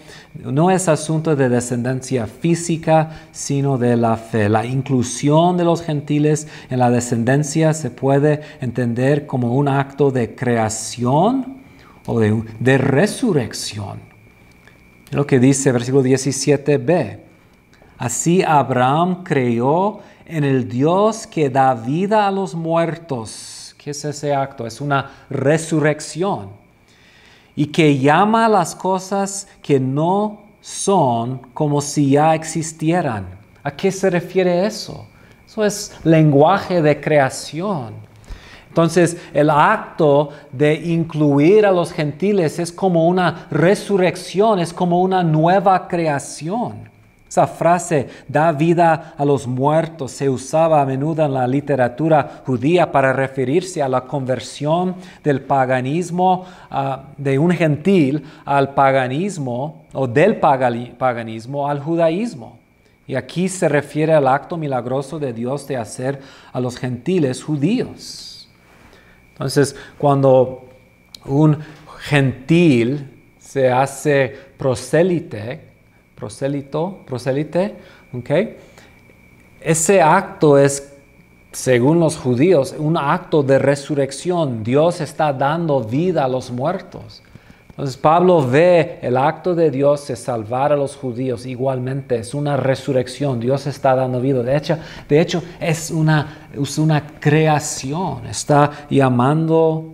de descendencia física, sino de la fe. La inclusión de los gentiles en la descendencia se puede entender como un acto de creación o de resurrección. Lo que dice versículo 17b. Así Abraham creyó en el Dios que da vida a los muertos. ¿Qué es ese acto? Es una resurrección. Y que llama a las cosas que no son como si ya existieran. ¿A qué se refiere eso? Eso es lenguaje de creación. Entonces, el acto de incluir a los gentiles es como una resurrección, es como una nueva creación. Esa frase, da vida a los muertos, se usaba a menudo en la literatura judía para referirse a la conversión del paganismo, de un gentil al paganismo, o del paganismo al judaísmo. Y aquí se refiere al acto milagroso de Dios de hacer a los gentiles judíos. Entonces, cuando un gentil se hace prosélite, ¿okay? Ese acto es, según los judíos, un acto de resurrección. Dios está dando vida a los muertos. Entonces Pablo ve el acto de Dios de salvar a los judíos igualmente. Es una resurrección. Dios está dando vida. De hecho es una creación. Está llamando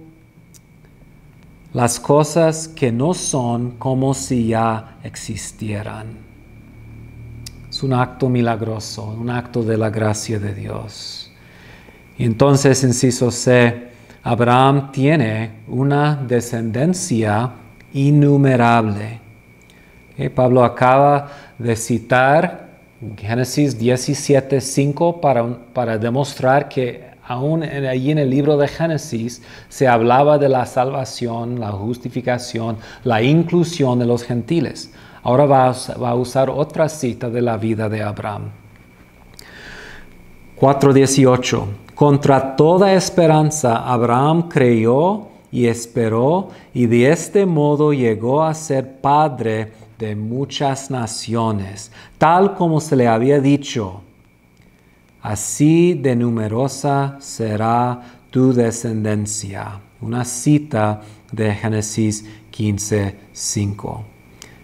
las cosas que no son como si ya existieran. Es un acto milagroso, un acto de la gracia de Dios. Y entonces, inciso C, Abraham tiene una descendencia innumerable. Pablo acaba de citar Génesis 17:5 para demostrar que aún allí en el libro de Génesis se hablaba de la salvación, la justificación, la inclusión de los gentiles. Ahora va a usar otra cita de la vida de Abraham. 4:18. Contra toda esperanza, Abraham creyó y esperó, y de este modo llegó a ser padre de muchas naciones, tal como se le había dicho. Así de numerosa será tu descendencia. Una cita de Génesis 15:5.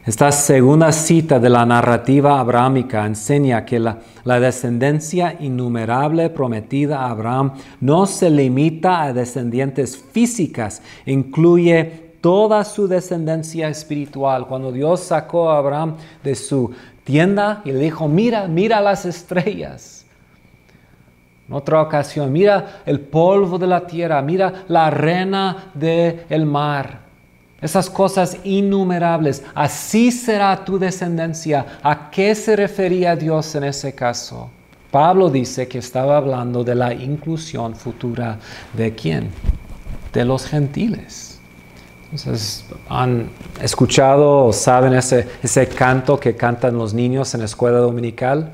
Esta segunda cita de la narrativa abrámica enseña que la descendencia innumerable prometida a Abraham no se limita a descendientes físicas, incluye toda su descendencia espiritual. Cuando Dios sacó a Abraham de su tienda y le dijo, mira las estrellas. En otra ocasión, mira el polvo de la tierra, mira la arena del mar. Esas cosas innumerables, así será tu descendencia. ¿A qué se refería Dios en ese caso? Pablo dice que estaba hablando de la inclusión futura ¿de quién? De los gentiles. Entonces, ¿han escuchado o saben ese canto que cantan los niños en la escuela dominical?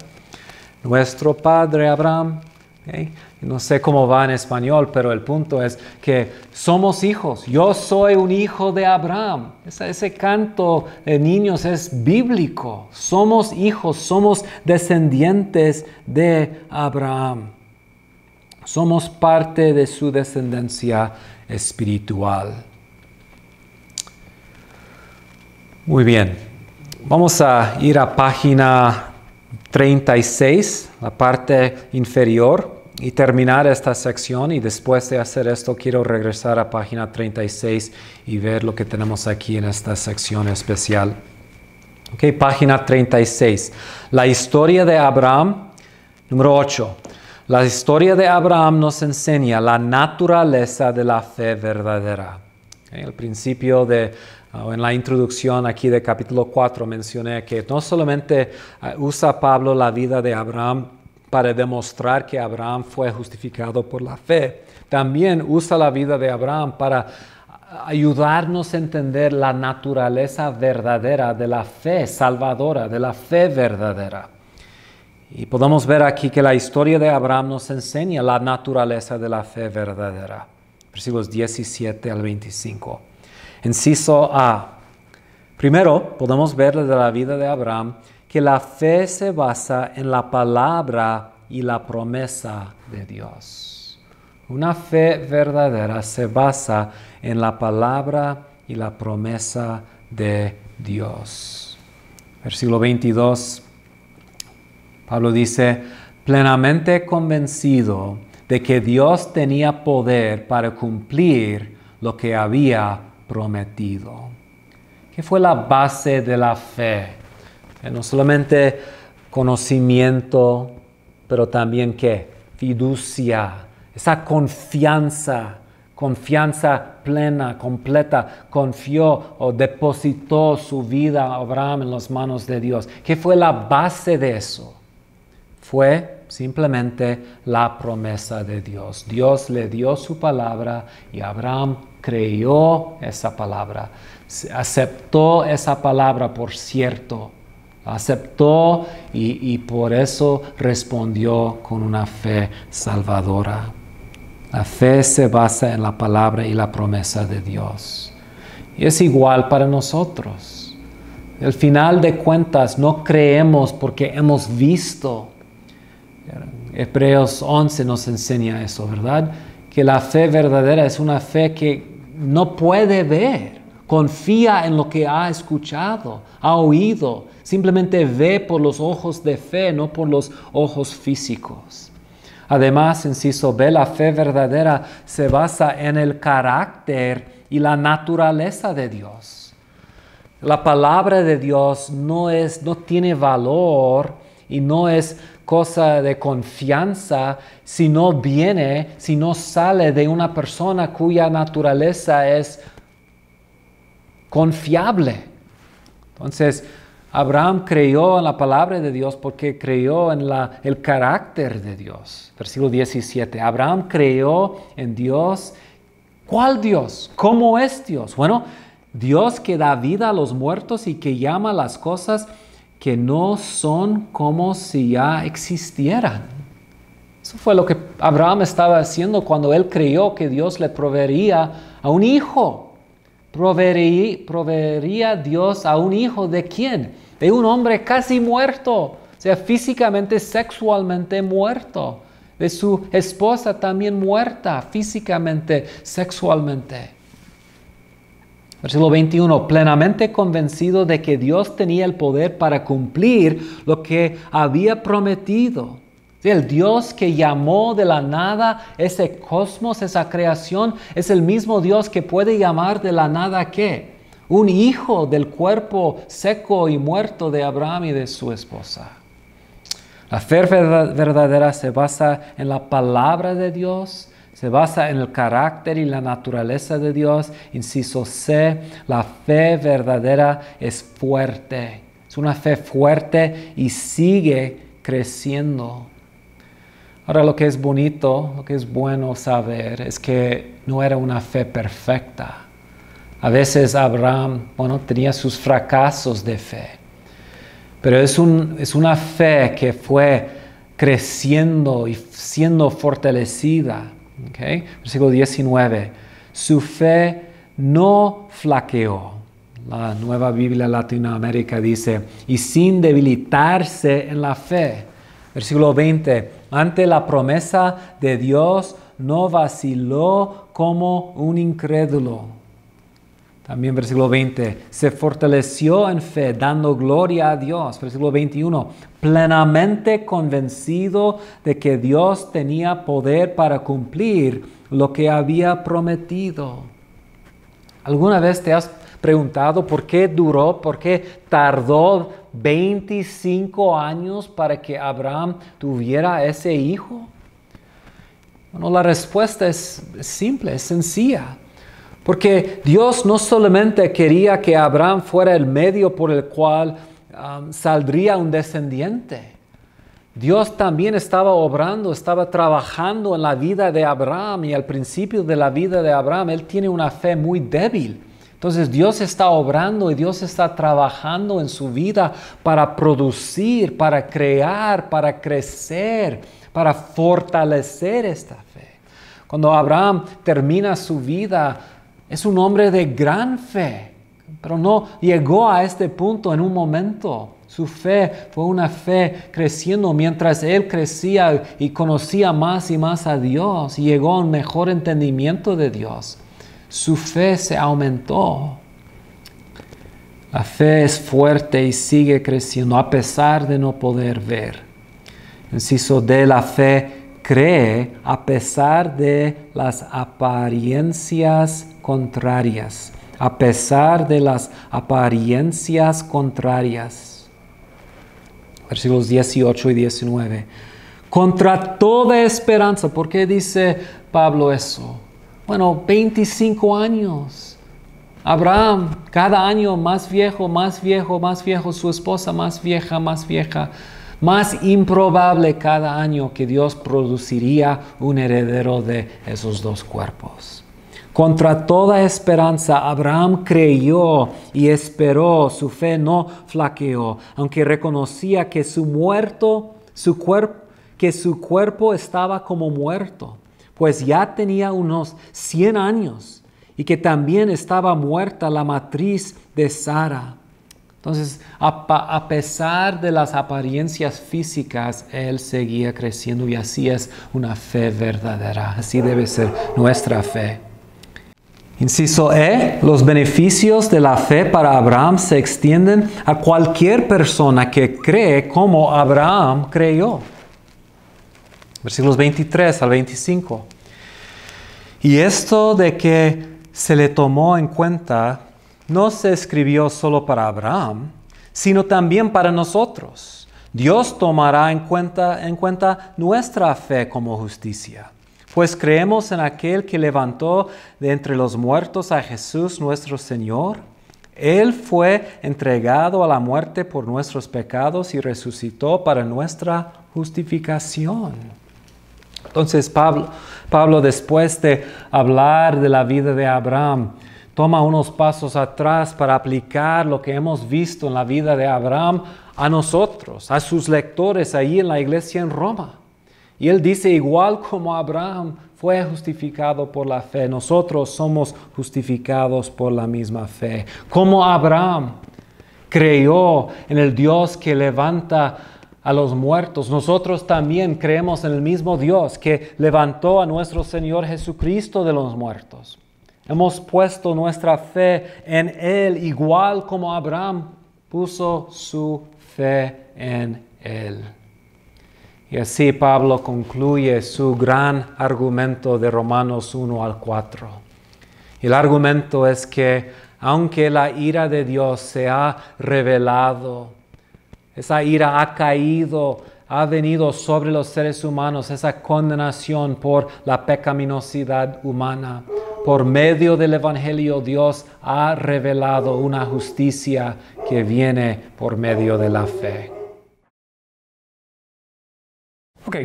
Nuestro padre Abraham. ¿Okay? No sé cómo va en español, pero el punto es que somos hijos. Yo soy un hijo de Abraham. Ese canto de niños es bíblico. Somos hijos, somos descendientes de Abraham. Somos parte de su descendencia espiritual. Muy bien. Vamos a ir a página 36, la parte inferior. y terminar esta sección, y después de hacer esto quiero regresar a página 36 y ver lo que tenemos aquí en esta sección especial. Ok, página 36. La historia de Abraham, número 8. La historia de Abraham nos enseña la naturaleza de la fe verdadera. Okay, al principio en la introducción aquí de capítulo 4 mencioné que no solamente usa Pablo la vida de Abraham para demostrar que Abraham fue justificado por la fe, también usa la vida de Abraham para ayudarnos a entender la naturaleza verdadera de la fe salvadora, de la fe verdadera. Y podemos ver aquí que la historia de Abraham nos enseña la naturaleza de la fe verdadera. Versículos 17 al 25. Inciso A. Primero, podemos ver de la vida de Abraham que la fe se basa en la palabra y la promesa de Dios. Una fe verdadera se basa en la palabra y la promesa de Dios. Versículo 22, Pablo dice, plenamente convencido de que Dios tenía poder para cumplir lo que había prometido. ¿Qué fue la base de la fe? No solamente conocimiento, pero también ¿qué? Fiducia, esa confianza plena, completa, confió o depositó su vida Abraham en las manos de Dios. ¿Qué fue la base de eso? Fue simplemente la promesa de Dios. Dios le dio su palabra y Abraham creyó esa palabra, aceptó esa palabra por cierto. Aceptó y por eso respondió con una fe salvadora. La fe se basa en la palabra y la promesa de Dios. Y es igual para nosotros. Al final de cuentas no creemos porque hemos visto. Hebreos 11 nos enseña eso, ¿verdad? Que la fe verdadera es una fe que no puede ver. Confía en lo que ha escuchado, ha oído. Simplemente ve por los ojos de fe, no por los ojos físicos. Además, inciso B, la fe verdadera se basa en el carácter y la naturaleza de Dios. La palabra de Dios no tiene valor y no es cosa de confianza si no sale de una persona cuya naturaleza es confiable. Entonces, Abraham creyó en la palabra de Dios porque creyó en el carácter de Dios. Versículo 17. Abraham creyó en Dios. ¿Cuál Dios? ¿Cómo es Dios? Bueno, Dios que da vida a los muertos y que llama las cosas que no son como si ya existieran. Eso fue lo que Abraham estaba haciendo cuando él creyó que Dios le proveería a un hijo. ¿Proveería Dios a un hijo de quién? De un hombre casi muerto, o sea, físicamente, sexualmente muerto. De su esposa también muerta, físicamente, sexualmente. Versículo 21, plenamente convencido de que Dios tenía el poder para cumplir lo que había prometido. El Dios que llamó de la nada ese cosmos, esa creación, es el mismo Dios que puede llamar de la nada ¿qué? Un hijo del cuerpo seco y muerto de Abraham y de su esposa. La fe verdadera se basa en la palabra de Dios, se basa en el carácter y la naturaleza de Dios. Inciso C, la fe verdadera es fuerte. Es una fe fuerte y sigue creciendo. Ahora, lo que es bonito, lo que es bueno saber es que no era una fe perfecta. A veces Abraham, tenía sus fracasos de fe. Pero es una fe que fue creciendo y siendo fortalecida. ¿Okay? Versículo 19. Su fe no flaqueó. La Nueva Biblia Latinoamérica dice, y sin debilitarse en la fe. Versículo 20. Ante la promesa de Dios no vaciló como un incrédulo. También versículo 20, se fortaleció en fe, dando gloria a Dios. Versículo 21, plenamente convencido de que Dios tenía poder para cumplir lo que había prometido. ¿Alguna vez te has preguntado por qué tardó 25 años para que Abraham tuviera ese hijo? Bueno, la respuesta es simple, es sencilla. Porque Dios no solamente quería que Abraham fuera el medio por el cual saldría un descendiente. Dios también estaba obrando, estaba trabajando en la vida de Abraham, y al principio de la vida de Abraham, él tiene una fe muy débil. Entonces Dios está obrando y Dios está trabajando en su vida para producir, para crear, para crecer, para fortalecer esta fe. Cuando Abraham termina su vida, es un hombre de gran fe, pero no llegó a este punto en un momento. Su fe fue una fe creciendo mientras él crecía y conocía más y más a Dios y llegó a un mejor entendimiento de Dios. Su fe se aumentó. La fe es fuerte y sigue creciendo a pesar de no poder ver. Inciso D, la fe cree a pesar de las apariencias contrarias. A pesar de las apariencias contrarias. Versículos 18 y 19. Contra toda esperanza. ¿Por qué dice Pablo eso? Bueno, 25 años. Abraham, cada año más viejo, más viejo, más viejo. Su esposa más vieja, más vieja. Más improbable cada año que Dios produciría un heredero de esos dos cuerpos. Contra toda esperanza, Abraham creyó y esperó. Su fe no flaqueó, aunque reconocía que su cuerpo estaba como muerto, pues ya tenía unos 100 años, y que también estaba muerta la matriz de Sara. Entonces, a pesar de las apariencias físicas, él seguía creciendo, y así es una fe verdadera. Así debe ser nuestra fe. Inciso E, los beneficios de la fe para Abraham se extienden a cualquier persona que cree como Abraham creyó. Versículos 23 al 25. Y esto de que se le tomó en cuenta no se escribió solo para Abraham, sino también para nosotros. Dios tomará en cuenta nuestra fe como justicia, pues creemos en aquel que levantó de entre los muertos a Jesús nuestro Señor. Él fue entregado a la muerte por nuestros pecados y resucitó para nuestra justificación. Entonces Pablo, después de hablar de la vida de Abraham, toma unos pasos atrás para aplicar lo que hemos visto en la vida de Abraham a nosotros, a sus lectores allí en la iglesia en Roma. Y él dice, igual como Abraham fue justificado por la fe, nosotros somos justificados por la misma fe. Como Abraham creyó en el Dios que levanta a los muertos, nosotros también creemos en el mismo Dios que levantó a nuestro Señor Jesucristo de los muertos. Hemos puesto nuestra fe en Él, igual como Abraham puso su fe en Él. Y así Pablo concluye su gran argumento de Romanos 1 al 4. El argumento es que aunque la ira de Dios se ha revelado, esa ira ha caído, ha venido sobre los seres humanos, esa condenación por la pecaminosidad humana. Por medio del Evangelio, Dios ha revelado una justicia que viene por medio de la fe.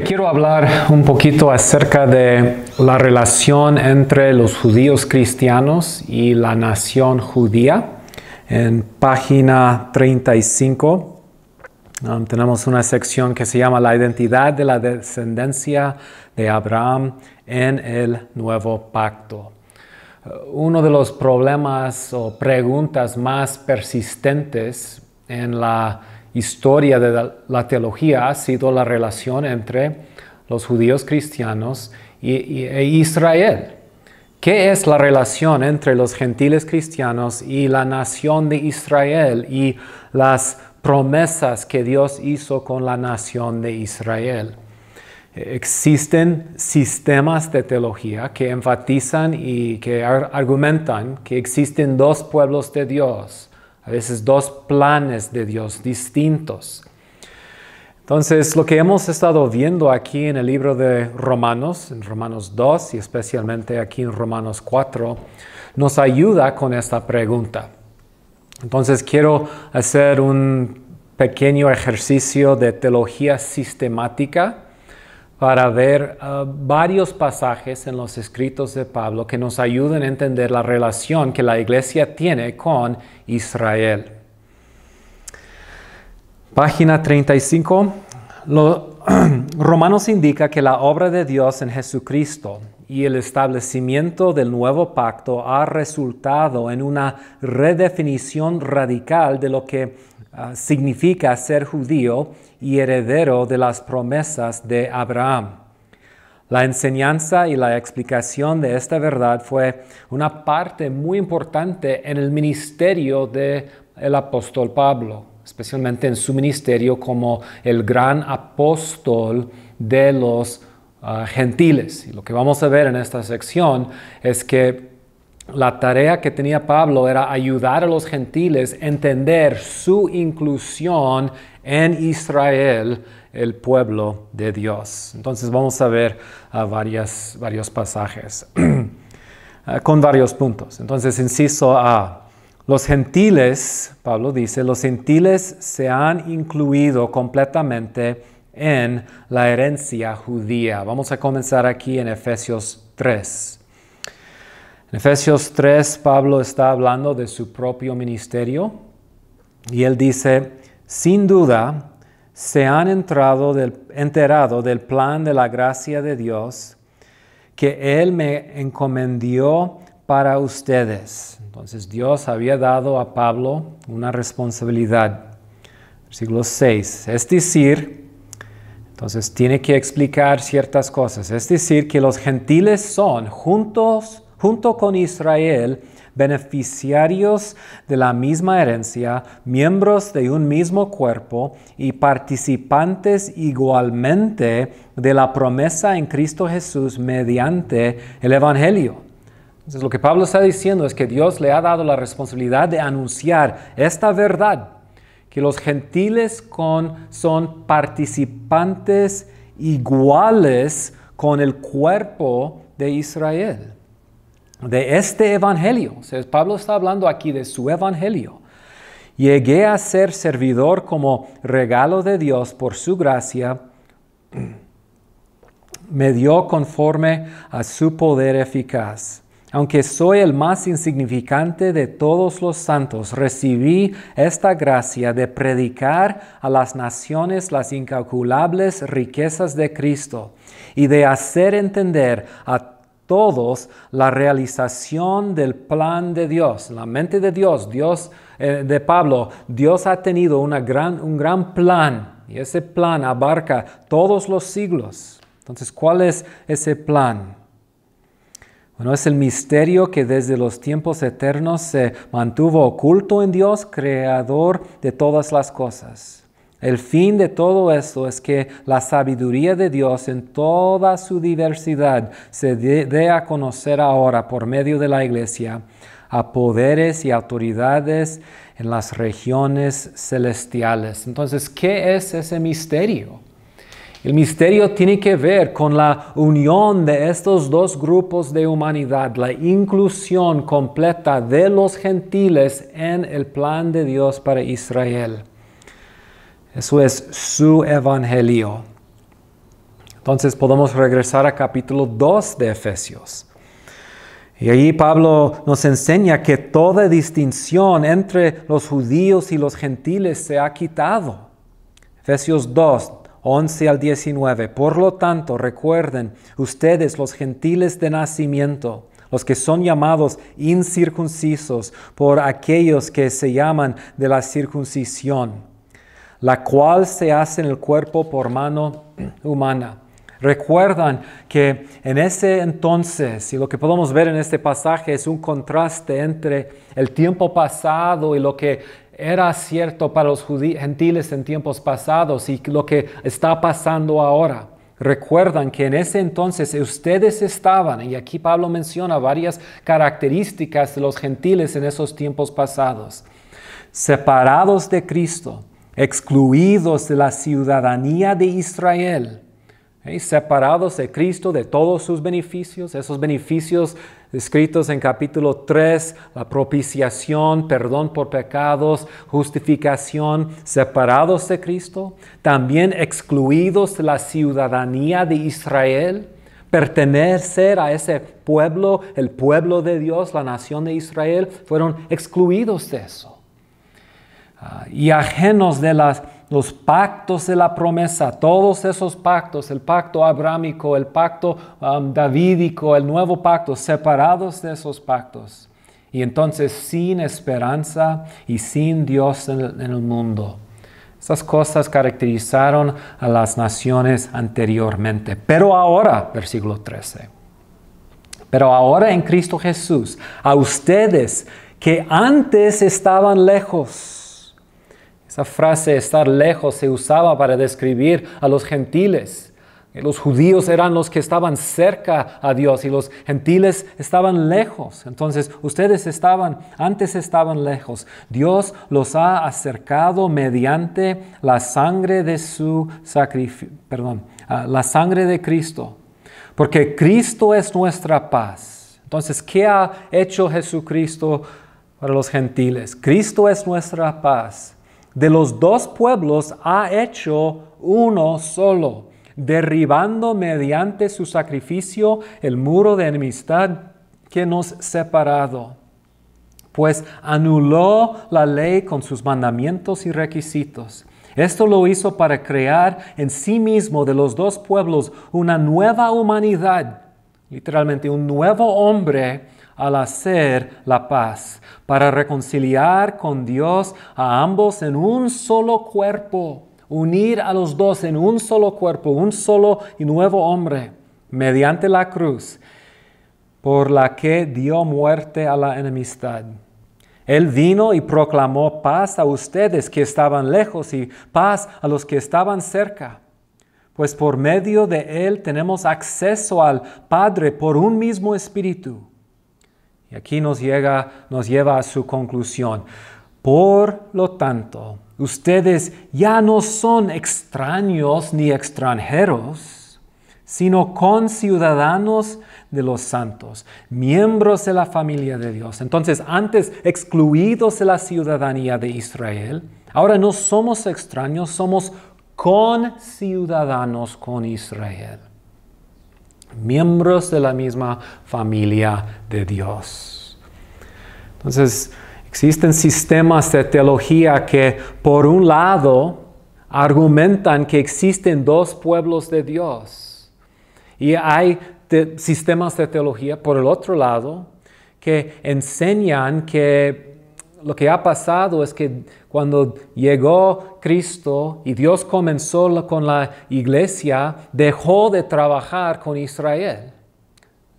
Quiero hablar un poquito acerca de la relación entre los judíos cristianos y la nación judía. En página 35 tenemos una sección que se llama La identidad de la descendencia de Abraham en el nuevo pacto. Uno de los problemas o preguntas más persistentes en la historia de la teología ha sido la relación entre los judíos cristianos e Israel. ¿Qué es la relación entre los gentiles cristianos y la nación de Israel y las promesas que Dios hizo con la nación de Israel? Existen sistemas de teología que enfatizan y que argumentan que existen dos pueblos de Dios, a veces dos planes de Dios distintos. Entonces, lo que hemos estado viendo aquí en el libro de Romanos, en Romanos 2 y especialmente aquí en Romanos 4, nos ayuda con esta pregunta. Entonces, quiero hacer un pequeño ejercicio de teología sistemática para ver varios pasajes en los escritos de Pablo que nos ayuden a entender la relación que la iglesia tiene con Israel. Página 35. Romanos indica que la obra de Dios en Jesucristo y el establecimiento del nuevo pacto ha resultado en una redefinición radical de lo que significa ser judío y heredero de las promesas de Abraham. La enseñanza y la explicación de esta verdad fue una parte muy importante en el ministerio del apóstol Pablo, especialmente en su ministerio como el gran apóstol de los gentiles. Y lo que vamos a ver en esta sección es que la tarea que tenía Pablo era ayudar a los gentiles a entender su inclusión en Israel, el pueblo de Dios. Entonces vamos a ver varios pasajes con varios puntos. Entonces, inciso A. Los gentiles, Pablo dice, los gentiles se han incluido completamente en la herencia judía. Vamos a comenzar aquí en Efesios 3. En Efesios 3, Pablo está hablando de su propio ministerio y él dice, sin duda, se han enterado del plan de la gracia de Dios que Él me encomendó para ustedes. Entonces Dios había dado a Pablo una responsabilidad. Versículo 6. Es decir, entonces tiene que explicar ciertas cosas. Es decir, que los gentiles son, junto con Israel, beneficiarios de la misma herencia, miembros de un mismo cuerpo y participantes igualmente de la promesa en Cristo Jesús mediante el Evangelio. Entonces, lo que Pablo está diciendo es que Dios le ha dado la responsabilidad de anunciar esta verdad, que los gentiles son participantes iguales con el cuerpo de Israel, de este evangelio. O sea, Pablo está hablando aquí de su evangelio. Llegué a ser servidor como regalo de Dios por su gracia, me dio conforme a su poder eficaz. Aunque soy el más insignificante de todos los santos, recibí esta gracia de predicar a las naciones las incalculables riquezas de Cristo y de hacer entender a todos la realización del plan de Dios. La mente de Dios, de Pablo, Dios ha tenido un gran plan y ese plan abarca todos los siglos. Entonces, ¿cuál es ese plan? Bueno, es el misterio que desde los tiempos eternos se mantuvo oculto en Dios, creador de todas las cosas. El fin de todo esto es que la sabiduría de Dios en toda su diversidad se dé a conocer ahora por medio de la iglesia a poderes y autoridades en las regiones celestiales. Entonces, ¿qué es ese misterio? El misterio tiene que ver con la unión de estos dos grupos de humanidad, la inclusión completa de los gentiles en el plan de Dios para Israel. Eso es su evangelio. Entonces podemos regresar a capítulo 2 de Efesios. Y allí Pablo nos enseña que toda distinción entre los judíos y los gentiles se ha quitado. Efesios 2. 11 al 19. Por lo tanto, recuerden ustedes los gentiles de nacimiento, los que son llamados incircuncisos por aquellos que se llaman de la circuncisión, la cual se hace en el cuerpo por mano humana. recuerdan que en ese entonces, y lo que podemos ver en este pasaje es un contraste entre el tiempo pasado y lo que era cierto para los gentiles en tiempos pasados y lo que está pasando ahora. Recuerdan que en ese entonces ustedes estaban, y aquí Pablo menciona varias características de los gentiles en esos tiempos pasados, separados de Cristo, excluidos de la ciudadanía de Israel, separados de Cristo, de todos sus beneficios, esos beneficios descritos en capítulo 3, la propiciación, perdón por pecados, justificación, separados de Cristo, también excluidos de la ciudadanía de Israel, pertenecer a ese pueblo, el pueblo de Dios, la nación de Israel, fueron excluidos de eso. Y ajenos de los pactos de la promesa, todos esos pactos, el pacto abrámico, el pacto davídico, el nuevo pacto, separados de esos pactos. Y entonces sin esperanza y sin Dios en el mundo. Esas cosas caracterizaron a las naciones anteriormente. Pero ahora, versículo 13, pero ahora en Cristo Jesús, a ustedes que antes estaban lejos. Esa frase, estar lejos, se usaba para describir a los gentiles. Los judíos eran los que estaban cerca a Dios y los gentiles estaban lejos. Entonces, ustedes antes estaban lejos. Dios los ha acercado mediante la sangre de su sacrificio, la sangre de Cristo. Porque Cristo es nuestra paz. Entonces, ¿qué ha hecho Jesucristo para los gentiles? Cristo es nuestra paz. De los dos pueblos ha hecho uno solo, derribando mediante su sacrificio el muro de enemistad que nos separado. Pues anuló la ley con sus mandamientos y requisitos. Esto lo hizo para crear en sí mismo de los dos pueblos una nueva humanidad, literalmente un nuevo hombre, al hacer la paz, para reconciliar con Dios a ambos en un solo cuerpo, unir a los dos en un solo cuerpo, un solo y nuevo hombre, mediante la cruz, por la que dio muerte a la enemistad. Él vino y proclamó paz a ustedes que estaban lejos y paz a los que estaban cerca. Pues por medio de Él tenemos acceso al Padre por un mismo Espíritu. Y aquí nos lleva a su conclusión. Por lo tanto, ustedes ya no son extraños ni extranjeros, sino conciudadanos de los santos, miembros de la familia de Dios. Entonces, antes excluidos de la ciudadanía de Israel, ahora no somos extraños, somos conciudadanos con Israel. Miembros de la misma familia de Dios. Entonces, existen sistemas de teología que, por un lado, argumentan que existen dos pueblos de Dios. Y hay sistemas de teología, por el otro lado, que enseñan que lo que ha pasado es que cuando llegó Cristo y Dios comenzó con la iglesia, dejó de trabajar con Israel.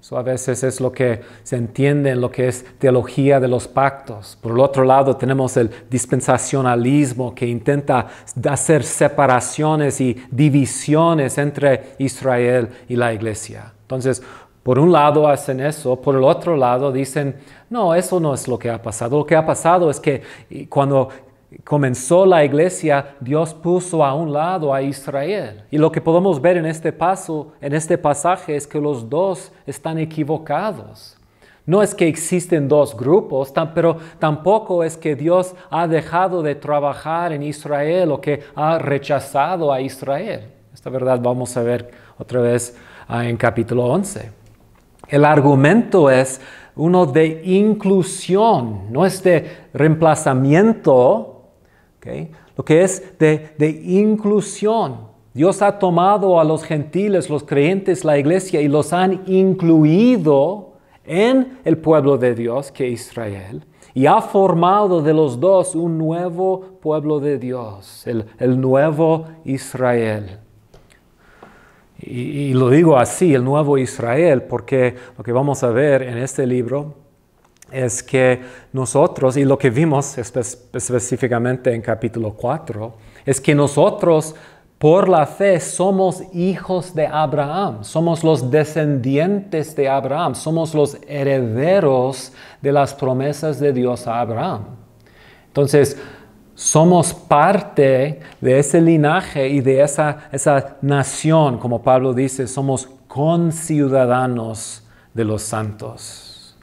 Eso a veces es lo que se entiende en lo que es teología de los pactos. Por el otro lado tenemos el dispensacionalismo que intenta hacer separaciones y divisiones entre Israel y la iglesia. Entonces, por un lado hacen eso, por el otro lado dicen, no, eso no es lo que ha pasado. Lo que ha pasado es que cuando comenzó la iglesia, Dios puso a un lado a Israel. Y lo que podemos ver en este pasaje es que los dos están equivocados. No es que existen dos grupos, pero tampoco es que Dios ha dejado de trabajar en Israel o que ha rechazado a Israel. Esta verdad vamos a ver otra vez en capítulo 11. El argumento es uno de inclusión, no es de reemplazamiento, ¿okay? Lo que es de inclusión. Dios ha tomado a los gentiles, los creyentes, la iglesia, y los han incluido en el pueblo de Dios, que es Israel, y ha formado de los dos un nuevo pueblo de Dios, el nuevo Israel. Y lo digo así, el nuevo Israel, porque lo que vamos a ver en este libro es que nosotros, y lo que vimos específicamente en capítulo 4, es que nosotros por la fe somos hijos de Abraham, somos los descendientes de Abraham, somos los herederos de las promesas de Dios a Abraham. Entonces, somos parte de ese linaje y de esa nación, como Pablo dice, somos conciudadanos de los santos.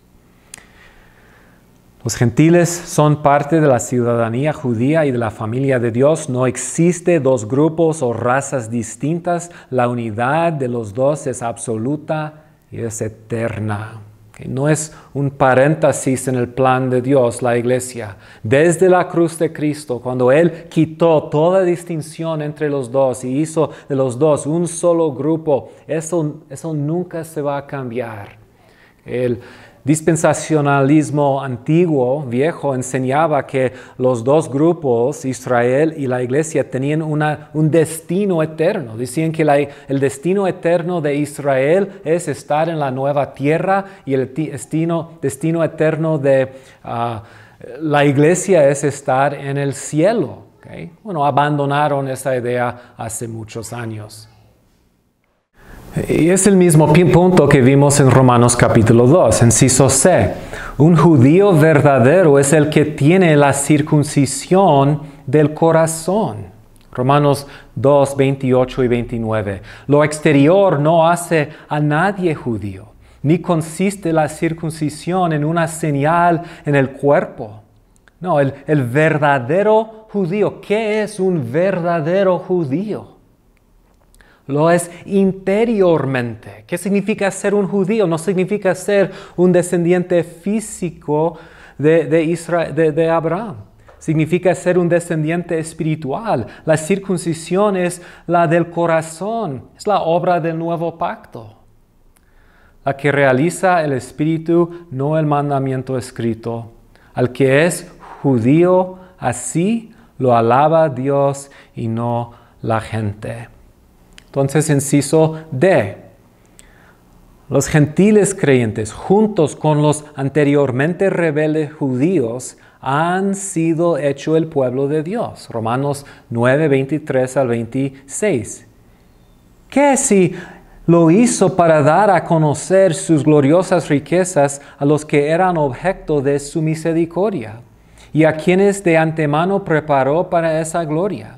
Los gentiles son parte de la ciudadanía judía y de la familia de Dios. No existe dos grupos o razas distintas. La unidad de los dos es absoluta y es eterna. No es un paréntesis en el plan de Dios, la iglesia. Desde la cruz de Cristo, cuando Él quitó toda distinción entre los dos y hizo de los dos un solo grupo, eso nunca se va a cambiar. El dispensacionalismo antiguo, viejo, enseñaba que los dos grupos, Israel y la iglesia, tenían un destino eterno. Decían que el destino eterno de Israel es estar en la nueva tierra y el destino eterno de la iglesia es estar en el cielo. ¿Okay? Bueno, abandonaron esa idea hace muchos años. Y es el mismo punto que vimos en Romanos capítulo 2, inciso C. Un judío verdadero es el que tiene la circuncisión del corazón. Romanos 2, 28 y 29. Lo exterior no hace a nadie judío, ni consiste la circuncisión en una señal en el cuerpo. No, el verdadero judío. ¿Qué es un verdadero judío? Lo es interiormente. ¿Qué significa ser un judío? No significa ser un descendiente físico de Abraham. Significa ser un descendiente espiritual. La circuncisión es la del corazón. Es la obra del nuevo pacto. La que realiza el Espíritu, no el mandamiento escrito. Al que es judío, así lo alaba Dios y no la gente. Entonces, inciso D. Los gentiles creyentes, juntos con los anteriormente rebeldes judíos, han sido hecho el pueblo de Dios. Romanos 9, 23 al 26. ¿Qué si lo hizo para dar a conocer sus gloriosas riquezas a los que eran objeto de su misericordia y a quienes de antemano preparó para esa gloria?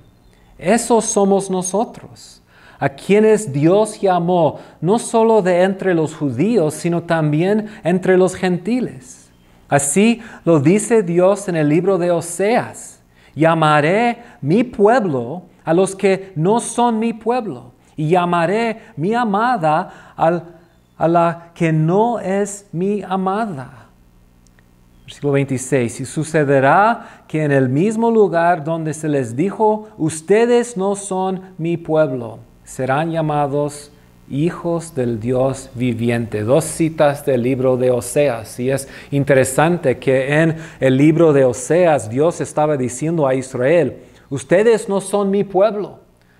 Esos somos nosotros, a quienes Dios llamó no solo de entre los judíos, sino también entre los gentiles. Así lo dice Dios en el libro de Oseas: llamaré mi pueblo a los que no son mi pueblo, y llamaré mi amada a la que no es mi amada. Versículo 26. Y sucederá que en el mismo lugar donde se les dijo, ustedes no son mi pueblo, serán llamados hijos del Dios viviente. Dos citas del libro de Oseas. Y es interesante que en el libro de Oseas Dios estaba diciendo a Israel, ustedes no son mi pueblo.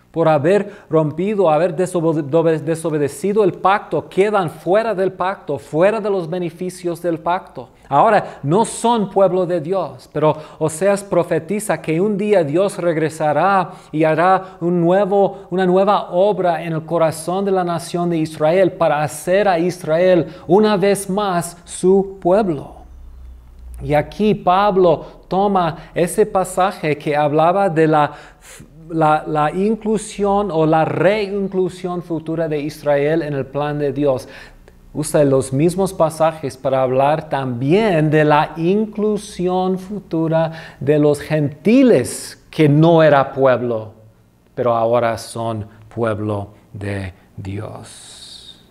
Por haber rompido, haber desobedecido el pacto, quedan fuera del pacto, fuera de los beneficios del pacto. Ahora no son pueblo de Dios, pero Oseas profetiza que un día Dios regresará y hará una nueva obra en el corazón de la nación de Israel para hacer a Israel una vez más su pueblo. Y aquí Pablo toma ese pasaje que hablaba de la inclusión o la reinclusión futura de Israel en el plan de Dios. Usa los mismos pasajes para hablar también de la inclusión futura de los gentiles que no era pueblo, pero ahora son pueblo de Dios.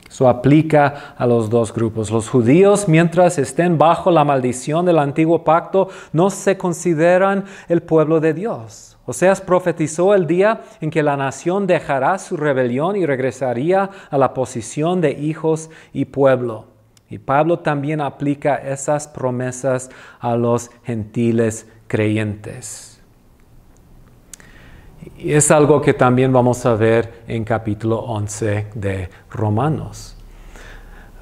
Eso aplica a los dos grupos. Los judíos, mientras estén bajo la maldición del antiguo pacto, no se consideran el pueblo de Dios. Oseas profetizó el día en que la nación dejará su rebelión y regresaría a la posición de hijos y pueblo. Y Pablo también aplica esas promesas a los gentiles creyentes. Y es algo que también vamos a ver en capítulo 11 de Romanos.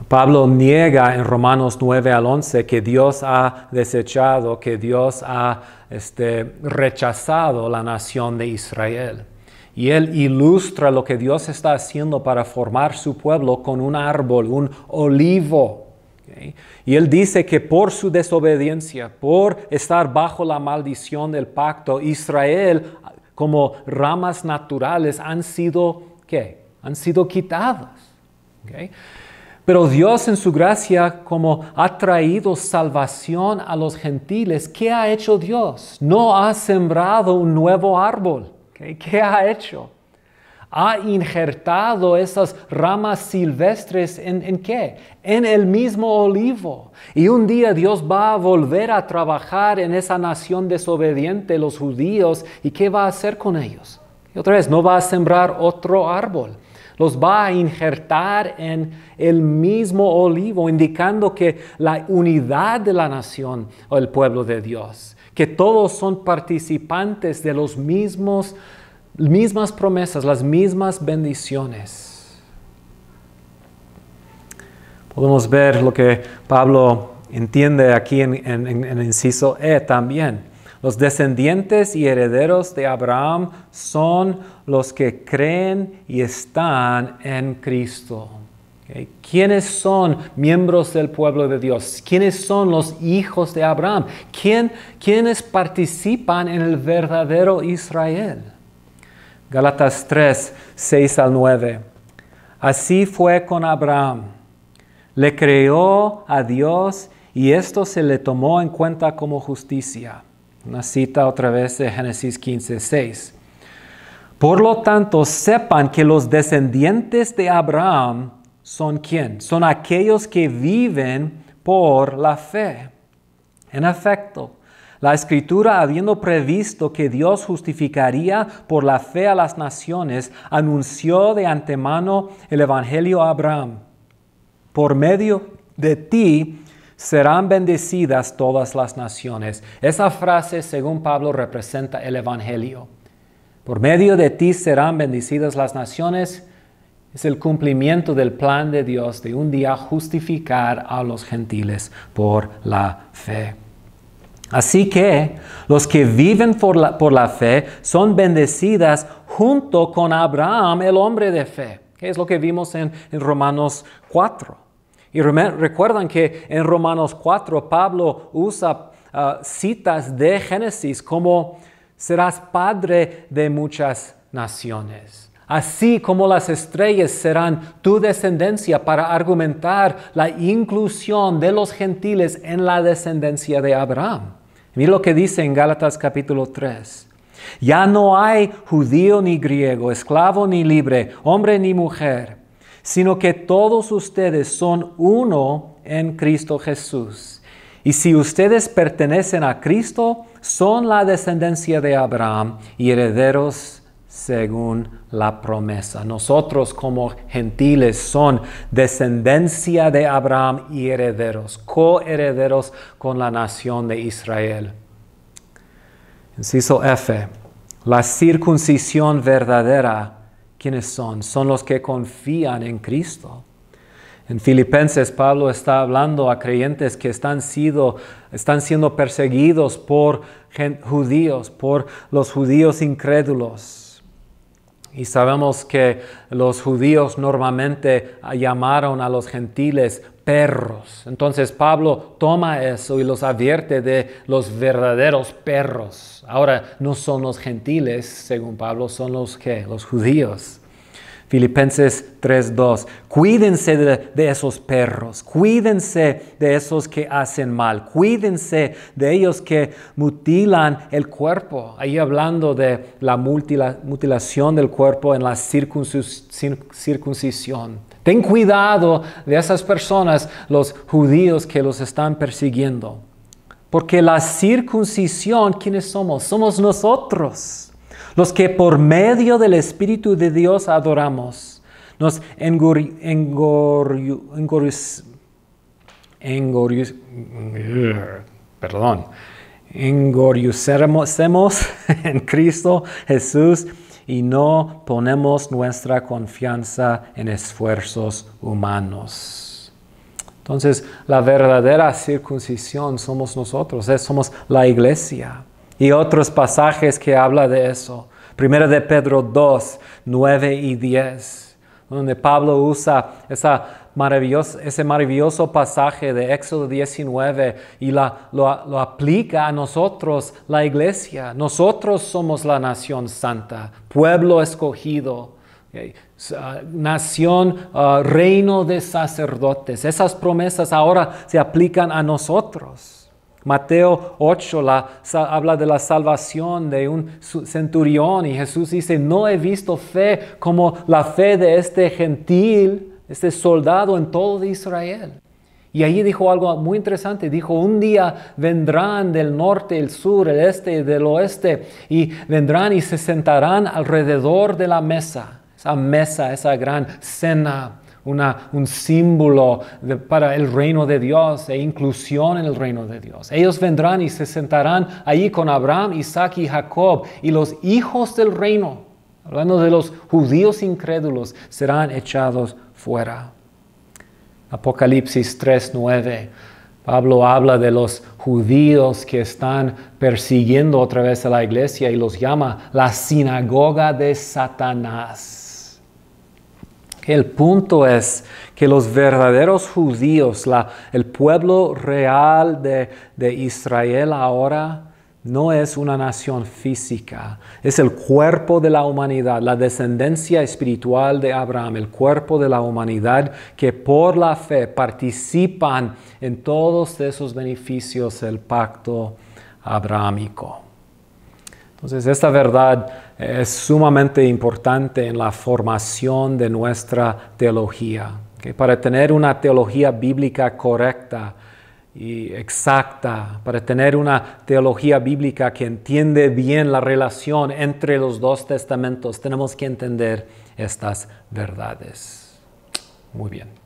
Pablo niega en Romanos 9 al 11 que Dios ha desechado, que Dios ha rechazado la nación de Israel. Y él ilustra lo que Dios está haciendo para formar su pueblo con un árbol, un olivo. ¿Okay? Y él dice que por su desobediencia, por estar bajo la maldición del pacto, Israel, como ramas naturales, han sido, ¿qué? Han sido quitadas. ¿Okay? Pero Dios en su gracia, como ha traído salvación a los gentiles, ¿qué ha hecho Dios? No ha sembrado un nuevo árbol. ¿Okay? ¿Qué ha hecho? Ha injertado esas ramas silvestres ¿en qué? En el mismo olivo. Y un día Dios va a volver a trabajar en esa nación desobediente, los judíos, ¿y qué va a hacer con ellos? Y otra vez, no va a sembrar otro árbol. Los va a injertar en el mismo olivo, indicando que la unidad de la nación o el pueblo de Dios, que todos son participantes de las mismas promesas, las mismas bendiciones. Podemos ver lo que Pablo entiende aquí en el inciso E también. Los descendientes y herederos de Abraham son los que creen y están en Cristo. ¿Okay? ¿Quiénes son miembros del pueblo de Dios? ¿Quiénes son los hijos de Abraham? ¿Quiénes participan en el verdadero Israel? Gálatas 3, 6 al 9. Así fue con Abraham. Le creyó a Dios y esto se le tomó en cuenta como justicia. Una cita otra vez de Génesis 15, 6. Por lo tanto, sepan que los descendientes de Abraham son ¿quién? Son aquellos que viven por la fe. En efecto, la Escritura, habiendo previsto que Dios justificaría por la fe a las naciones, anunció de antemano el Evangelio a Abraham. Por medio de ti serán bendecidas todas las naciones. Esa frase, según Pablo, representa el Evangelio. Por medio de ti serán bendecidas las naciones. Es el cumplimiento del plan de Dios de un día justificar a los gentiles por la fe. Así que los que viven por la fe son bendecidas junto con Abraham, el hombre de fe. Que es lo que vimos en Romanos 4. Y recuerdan que en Romanos 4 Pablo usa citas de Génesis como serás padre de muchas naciones. Así como las estrellas serán tu descendencia para argumentar la inclusión de los gentiles en la descendencia de Abraham. Mira lo que dice en Gálatas capítulo 3. Ya no hay judío ni griego, esclavo ni libre, hombre ni mujer, sino que todos ustedes son uno en Cristo Jesús. Y si ustedes pertenecen a Cristo, son la descendencia de Abraham y herederos según la promesa. Nosotros como gentiles son descendencia de Abraham y herederos, coherederos con la nación de Israel. Inciso F. La circuncisión verdadera. ¿Quiénes son? Son los que confían en Cristo. En Filipenses, Pablo está hablando a creyentes que están siendo perseguidos por judíos, por los judíos incrédulos. Y sabemos que los judíos normalmente llamaron a los gentiles perros. Entonces Pablo toma eso y los advierte de los verdaderos perros. Ahora no son los gentiles, según Pablo, son los ¿qué? Los judíos. Filipenses 3:2. Cuídense de esos perros, cuídense de esos que hacen mal, cuídense de ellos que mutilan el cuerpo. Ahí hablando de la mutilación del cuerpo en la circuncisión. Ten cuidado de esas personas, los judíos que los están persiguiendo. Porque la circuncisión, ¿quiénes somos? Somos nosotros. Los que por medio del Espíritu de Dios adoramos, nos engorguecemos en Cristo Jesús y no ponemos nuestra confianza en esfuerzos humanos. Entonces, la verdadera circuncisión somos nosotros, somos la iglesia. Y otros pasajes que habla de eso. 1 de Pedro 2, 9 y 10, donde Pablo usa ese maravilloso pasaje de Éxodo 19 y lo aplica a nosotros, la iglesia. Nosotros somos la nación santa, pueblo escogido, nación, reino de sacerdotes. Esas promesas ahora se aplican a nosotros. Mateo 8 habla de la salvación de un centurión y Jesús dice, no he visto fe como la fe de este gentil, este soldado en todo de Israel. Y allí dijo algo muy interesante, dijo, un día vendrán del norte, el sur, el este y del oeste, y vendrán y se sentarán alrededor de la mesa, esa gran cena, un símbolo para el reino de Dios e inclusión en el reino de Dios. Ellos vendrán y se sentarán allí con Abraham, Isaac y Jacob, y los hijos del reino, hablando de los judíos incrédulos, serán echados fuera. Apocalipsis 3:9. Pablo habla de los judíos que están persiguiendo otra vez a la iglesia y los llama la sinagoga de Satanás. El punto es que los verdaderos judíos, el pueblo real de Israel ahora, no es una nación física, es el cuerpo de la humanidad, la descendencia espiritual de Abraham, el cuerpo de la humanidad que por la fe participan en todos esos beneficios del pacto abrahámico. Entonces, esta verdad es sumamente importante en la formación de nuestra teología. Para tener una teología bíblica correcta y exacta, para tener una teología bíblica que entiende bien la relación entre los dos testamentos, tenemos que entender estas verdades. Muy bien.